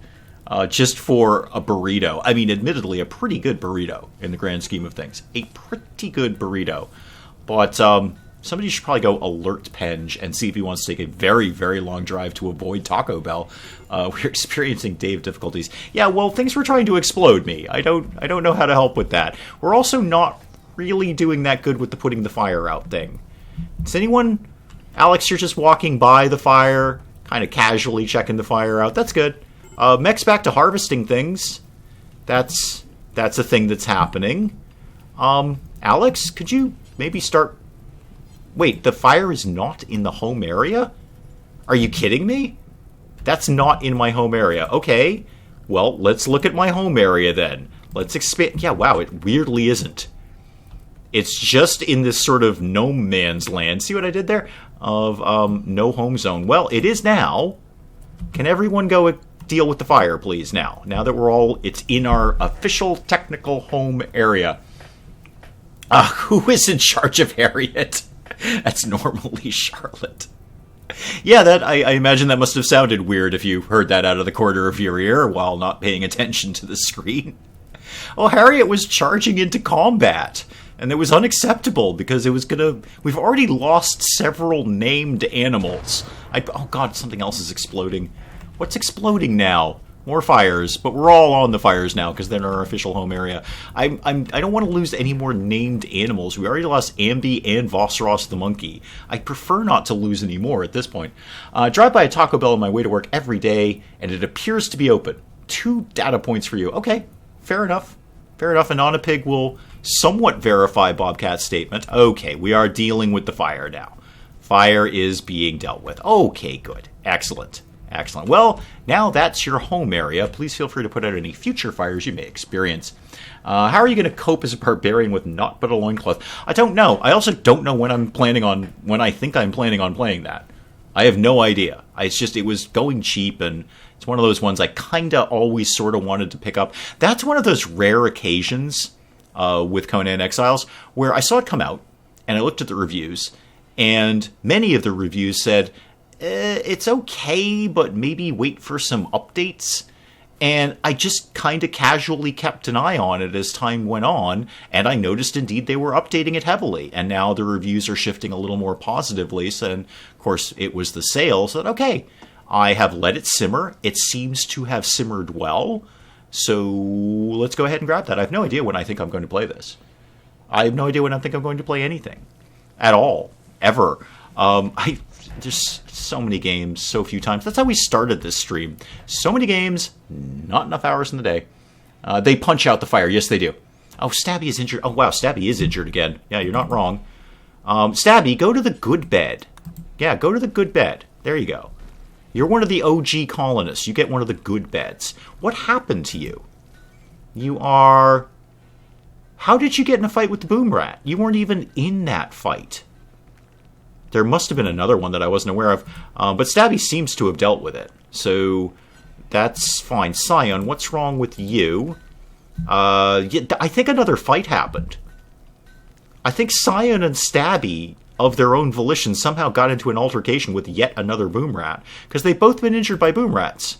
just for a burrito. I mean, admittedly, a pretty good burrito in the grand scheme of things. A pretty good burrito. But somebody should probably go alert Penge and see if he wants to take a very, very long drive to avoid Taco Bell. We're experiencing Dave difficulties. Yeah, well, things were trying to explode me. I don't know how to help with that. We're also not really doing that good with the putting the fire out thing. Does anyone... Alex, you're just walking by the fire, kind of casually checking the fire out. That's good. Mech's back to harvesting things. That's a thing that's happening. Alex, could you maybe start... Wait, the fire is not in the home area? Are you kidding me? That's not in my home area. Okay, well, let's look at my home area then. Let's expand... Yeah, wow, it weirdly isn't. It's just in this sort of no man's land. See what I did there? Of no home zone. Well, it is now. Can everyone go deal with the fire, please, now? Now that it's in our official technical home area. Who is in charge of Harriet? That's normally Charlotte. Yeah, that I imagine that must have sounded weird if you heard that out of the corner of your ear while not paying attention to the screen. Oh, Harriet was charging into combat, and it was unacceptable because it was gonna... We've already lost several named animals. Oh god, something else is exploding. What's exploding now? More fires, but we're all on the fires now because they're in our official home area. I don't want to lose any more named animals. We already lost Ambi and Vosseros the monkey. I prefer not to lose any more at this point. Drive by a Taco Bell on my way to work every day, and it appears to be open. 2 data points for you. Okay, fair enough. Fair enough. Anonapig will somewhat verify Bobcat's statement. Okay, we are dealing with the fire now. Fire is being dealt with. Okay, good. Excellent. Excellent. Well, now that's your home area. Please feel free to put out any future fires you may experience. How are you going to cope as a barbarian with naught but a loincloth? I don't know. I also don't know when I think I'm planning on playing that. I have no idea. It was going cheap, and it's one of those ones I kind of always sort of wanted to pick up. That's one of those rare occasions with Conan Exiles where I saw it come out, and I looked at the reviews, and many of the reviews said, it's okay, but maybe wait for some updates. And I just kind of casually kept an eye on it as time went on, and I noticed indeed they were updating it heavily. And now the reviews are shifting a little more positively. So, and of course, it was the sale. So, okay, I have let it simmer. It seems to have simmered well. So let's go ahead and grab that. I have no idea when I think I'm going to play this. I have no idea when I think I'm going to play anything. At all. Ever. There's so many games, so few times. That's how we started this stream. So many games, not enough hours in the day. They punch out the fire. Yes, they do. Oh, Stabby is injured. Oh, wow, Stabby is injured again. Yeah, you're not wrong. Stabby, go to the good bed. Yeah, go to the good bed. There you go. You're one of the OG colonists. You get one of the good beds. What happened to you? You are... How did you get in a fight with the Boom Rat? You weren't even in that fight. There must have been another one that I wasn't aware of. But Stabby seems to have dealt with it. So that's fine. Scion, what's wrong with you? I think another fight happened. I think Scion and Stabby, of their own volition, somehow got into an altercation with yet another Boom Rat. Because they've both been injured by Boom Rats.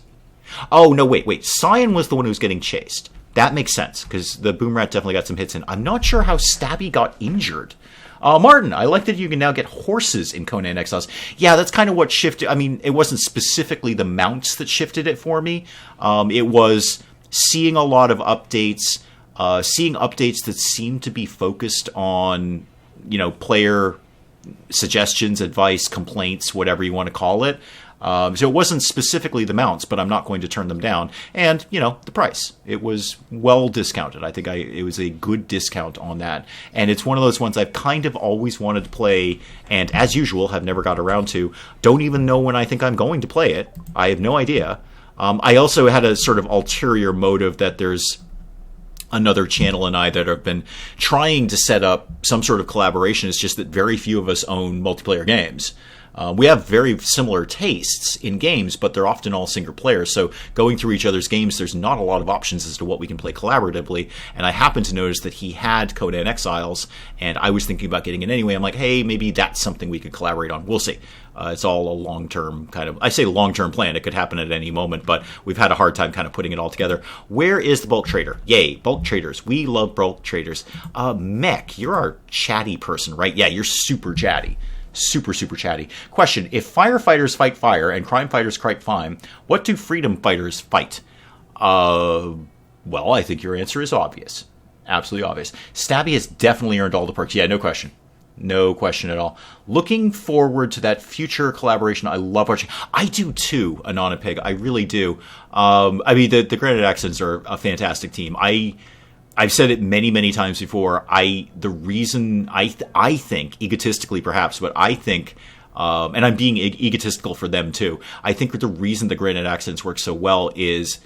Oh, no, wait. Scion was the one who was getting chased. That makes sense, because the Boom Rat definitely got some hits in. I'm not sure how Stabby got injured. Martin, I like that you can now get horses in Conan Exiles. Yeah, that's kind of what shifted. I mean, it wasn't specifically the mounts that shifted it for me. It was seeing a lot of updates, seeing updates that seemed to be focused on, player suggestions, advice, complaints, whatever you want to call it. So it wasn't specifically the mounts, but I'm not going to turn them down. And, the price. It was well discounted. I think it was a good discount on that. And it's one of those ones I've kind of always wanted to play, and as usual, have never got around to. Don't even know when I think I'm going to play it. I have no idea. I also had a sort of ulterior motive that there's another channel and I that have been trying to set up some sort of collaboration. It's just that very few of us own multiplayer games. We have very similar tastes in games, but they're often all single player. So going through each other's games, there's not a lot of options as to what we can play collaboratively. And I happened to notice that he had Conan Exiles, and I was thinking about getting it anyway. I'm like, hey, maybe that's something we could collaborate on. We'll see. It's all a long-term kind of, I say long-term plan. It could happen at any moment, but we've had a hard time kind of putting it all together. Where is the bulk trader? Yay, bulk traders. We love bulk traders. Mech, you're our chatty person, right? Yeah, you're super chatty. Super, super chatty. Question, if firefighters fight fire and crime fighters fight crime, what do freedom fighters fight? Well, I think your answer is obvious. Absolutely obvious. Stabby has definitely earned all the perks. Yeah, no question. No question at all. Looking forward to that future collaboration. I love watching. I do too, Anonapig. I really do. The Granite Accents are a fantastic team. I've said it many, many times before. The reason I think, egotistically perhaps, but I think, and I'm being egotistical for them too, I think the reason the Granite Accents work so well is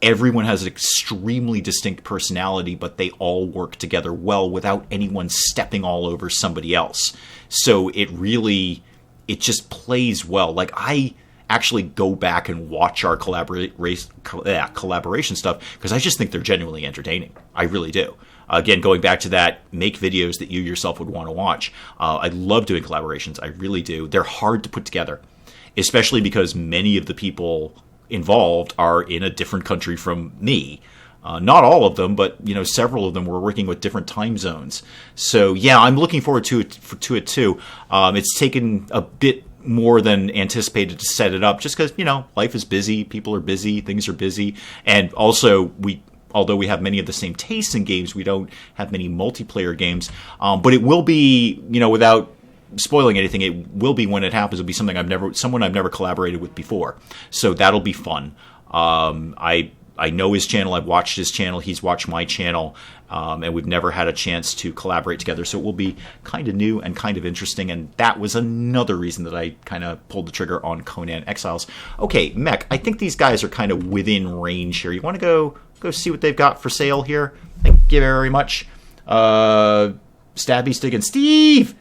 everyone has an extremely distinct personality, but they all work together well without anyone stepping all over somebody else. So it just plays well. Like, I actually go back and watch our collaboration stuff because I just think they're genuinely entertaining. I really do. Again, going back to that, make videos that you yourself would want to watch. I love doing collaborations. I really do. They're hard to put together. especially because many of the people involved are in a different country from me. Not all of them, but several of them were working with different time zones. So yeah, I'm looking forward to it too. It's taken a bit more than anticipated to set it up, just because life is busy, people are busy, things are busy, and also although we have many of the same tastes in games, we don't have many multiplayer games. But it will be, without spoiling anything, it will be, when it happens, it'll be someone I've never collaborated with before. So that'll be fun. I know his channel. I've watched his channel. He's watched my channel. And we've never had a chance to collaborate together. So it will be kind of new and kind of interesting. And that was another reason that I kind of pulled the trigger on Conan Exiles. Okay, Mech, I think these guys are kind of within range here. You want to go see what they've got for sale here? Thank you very much. Stabby Stick and Steve!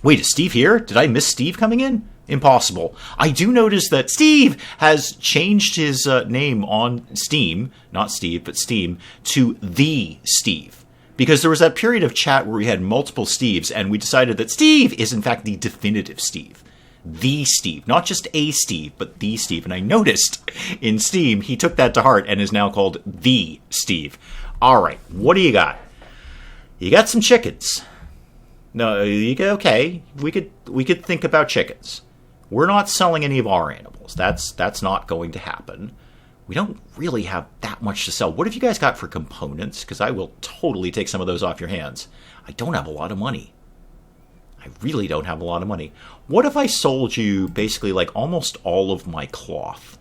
Wait, is Steve here? Did I miss Steve coming in? Impossible. I do notice that Steve has changed his name on Steam, not Steve, but Steam, to The Steve. Because there was that period of chat where we had multiple Steves, and we decided that Steve is in fact the definitive Steve. The Steve. Not just a Steve, but The Steve. And I noticed in Steam, he took that to heart and is now called The Steve. Alright, what do you got? You got some chickens. No, okay. We could think about chickens. We're not selling any of our animals. That's not going to happen. We don't really have that much to sell. What have you guys got for components? Because I will totally take some of those off your hands. I don't have a lot of money. I really don't have a lot of money. What if I sold you basically like almost all of my cloth?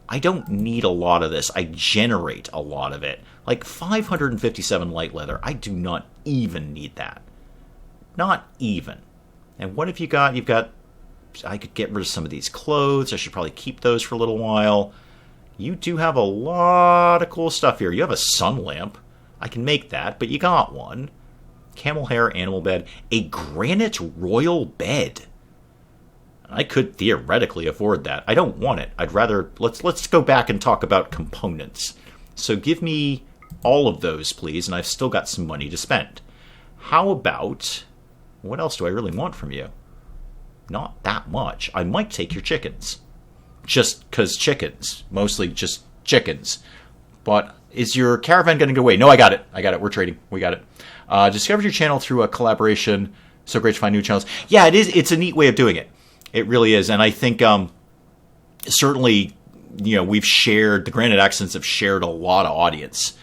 I don't need a lot of this. I generate a lot of it. Like 557 light leather. I do not even need that. Not even. And what have you got? You've got... I could get rid of some of these clothes. I should probably keep those for a little while. You do have a lot of cool stuff here. You have a sun lamp. I can make that, but you got one. Camel hair, animal bed. A granite royal bed. I could theoretically afford that. I don't want it. I'd rather... Let's go back and talk about components. So give me all of those, please, and I've still got some money to spend. How about... What else do I really want from you? Not that much. I might take your chickens. Just because chickens. Mostly just chickens. But is your caravan going to go away? No, I got it. We're trading. We got it. Discovered your channel through a collaboration. So great to find new channels. Yeah, it is. It's a neat way of doing it. It really is. And I think certainly, we've shared, the Granite Accents have shared a lot of audience.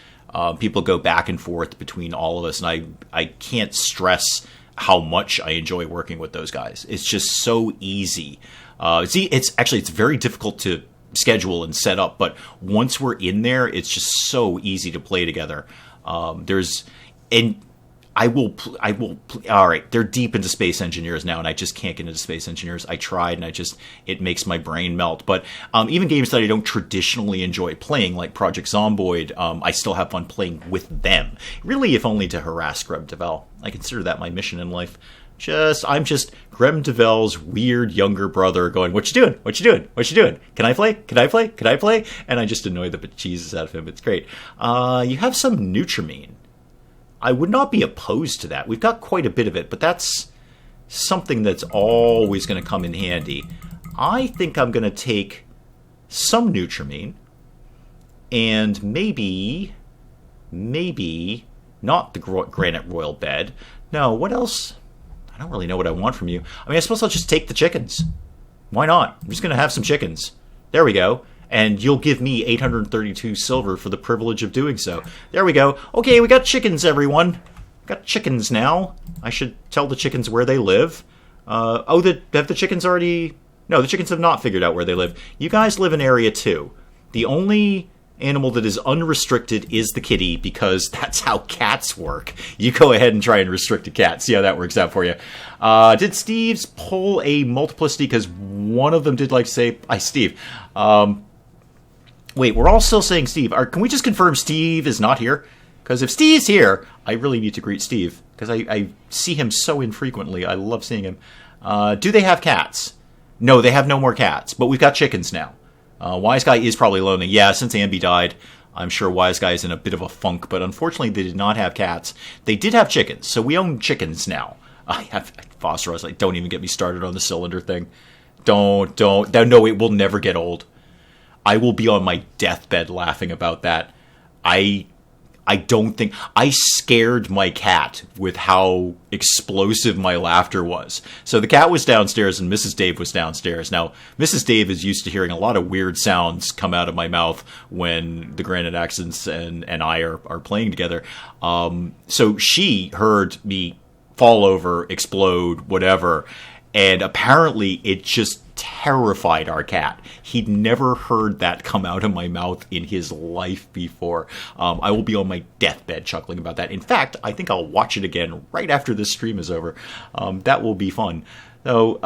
People go back and forth between all of us. And I can't stress how much I enjoy working with those guys. It's just so easy. It's very difficult to schedule and set up, but once we're in there, it's just so easy to play together. All right, they're deep into Space Engineers now, and I just can't get into Space Engineers. I tried, and it makes my brain melt. But even games that I don't traditionally enjoy playing, like Project Zomboid, I still have fun playing with them. Really, if only to harass Greb Devel. I consider that my mission in life. I'm just Greb Devel's weird younger brother going, what you doing? What you doing? What you doing? Can I play? Can I play? Can I play? And I just annoy the bejesus out of him. It's great. You have some Nutrimine. I would not be opposed to that. We've got quite a bit of it, but that's something that's always going to come in handy. I think I'm going to take some Nutrimine and maybe not the Granite Royal Bed. No, what else? I don't really know what I want from you. I mean, I suppose I'll just take the chickens. Why not? I'm just going to have some chickens. There we go. And you'll give me 832 silver for the privilege of doing so. There we go. Okay, we got chickens, everyone. Got chickens now. I should tell the chickens where they live. Have the chickens already... No, the chickens have not figured out where they live. You guys live in Area 2. The only animal that is unrestricted is the kitty, because that's how cats work. You go ahead and try and restrict a cat. See how that works out for you. Did Steve's pull a multiplicity? Because one of them did say... Steve. Wait, we're all still saying Steve. Can we just confirm Steve is not here? Because if Steve's here, I really need to greet Steve. Because I see him so infrequently. I love seeing him. Do they have cats? No, they have no more cats. But we've got chickens now. Wise Guy is probably lonely. Yeah, since Ambi died, I'm sure Wise Guy is in a bit of a funk. But unfortunately, they did not have cats. They did have chickens. So we own chickens now. I have Phosphorus. Don't even get me started on the cylinder thing. Don't. No, it will never get old. I will be on my deathbed laughing about that. I don't think... I scared my cat with how explosive my laughter was. So the cat was downstairs and Mrs. Dave was downstairs. Now, Mrs. Dave is used to hearing a lot of weird sounds come out of my mouth when the Granite Accents and I are playing together. So she heard me fall over, explode, whatever, and apparently it just terrified our cat. He'd never heard that come out of my mouth in his life before. I will be on my deathbed chuckling about that. In fact, I think I'll watch it again right after this stream is over. That will be fun. No,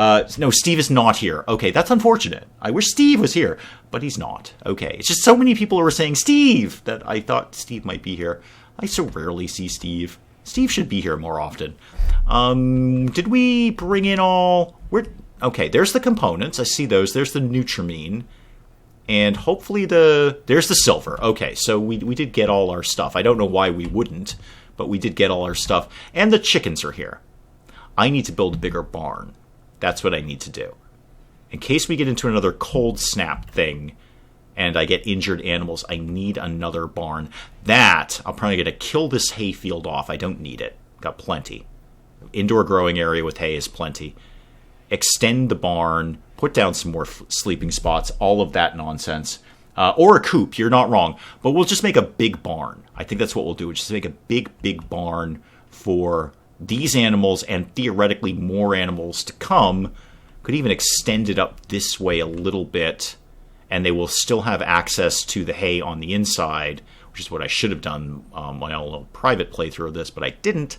Steve is not here. Okay, that's unfortunate. I wish Steve was here, but he's not. Okay, it's just so many people were saying Steve that I thought Steve might be here. I so rarely see Steve. Steve should be here more often. Did we bring in all... Okay, there's the components. I see those. There's the Nutrimine. And hopefully there's the silver. Okay, so we did get all our stuff. I don't know why we wouldn't, but we did get all our stuff. And the chickens are here. I need to build a bigger barn. That's what I need to do. In case we get into another cold snap thing and I get injured animals, I need another barn. That, I'll probably get to kill this hay field off. I don't need it. Got plenty. Indoor growing area with hay is plenty. Extend the barn, put down some more sleeping spots, all of that nonsense. Or a coop, you're not wrong. But we'll just make a big barn. I think that's what we'll do. We'll just make a big barn for these animals and theoretically more animals to come. Could even extend it up this way a little bit. And they will still have access to the hay on the inside, which is what I should have done my own little private playthrough of this, but I didn't.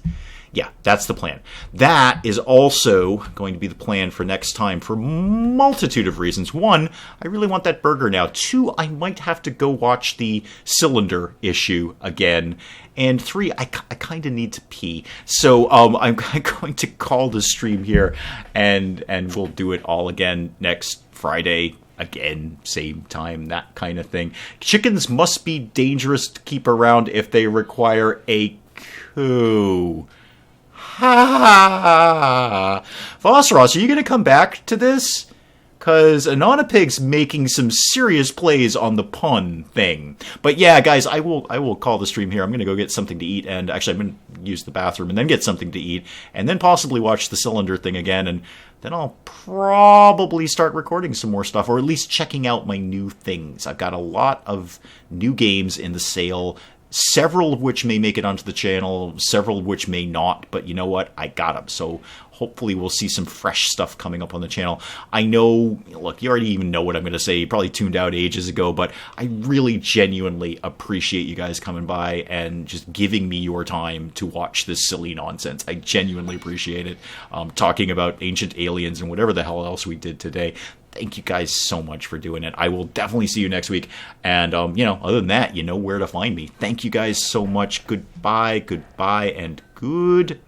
Yeah, that's the plan. That is also going to be the plan for next time for a multitude of reasons. One, I really want that burger now. Two, I might have to go watch the cylinder issue again. And three, I kind of need to pee. So I'm going to call the stream here, and we'll do it all again next Friday. Again, same time, that kind of thing. Chickens must be dangerous to keep around if they require a coup. Ha! Phosphorus, are you going to come back to this? Because Anonapig's making some serious plays on the pun thing. But yeah, guys, I will call the stream here. I'm going to go get something to eat, and actually I'm going to use the bathroom and then get something to eat, and then possibly watch the cylinder thing again, and then I'll probably start recording some more stuff, or at least checking out my new things. I've got a lot of new games in the sale, several of which may make it onto the channel, several of which may not, but you know what? I got them. So hopefully we'll see some fresh stuff coming up on the channel. I know, look, you already even know what I'm going to say. You probably tuned out ages ago, but I really genuinely appreciate you guys coming by and just giving me your time to watch this silly nonsense. I genuinely appreciate it. Talking about ancient aliens and whatever the hell else we did today. Thank you guys so much for doing it. I will definitely see you next week. And, other than that, you know where to find me. Thank you guys so much. Goodbye, and good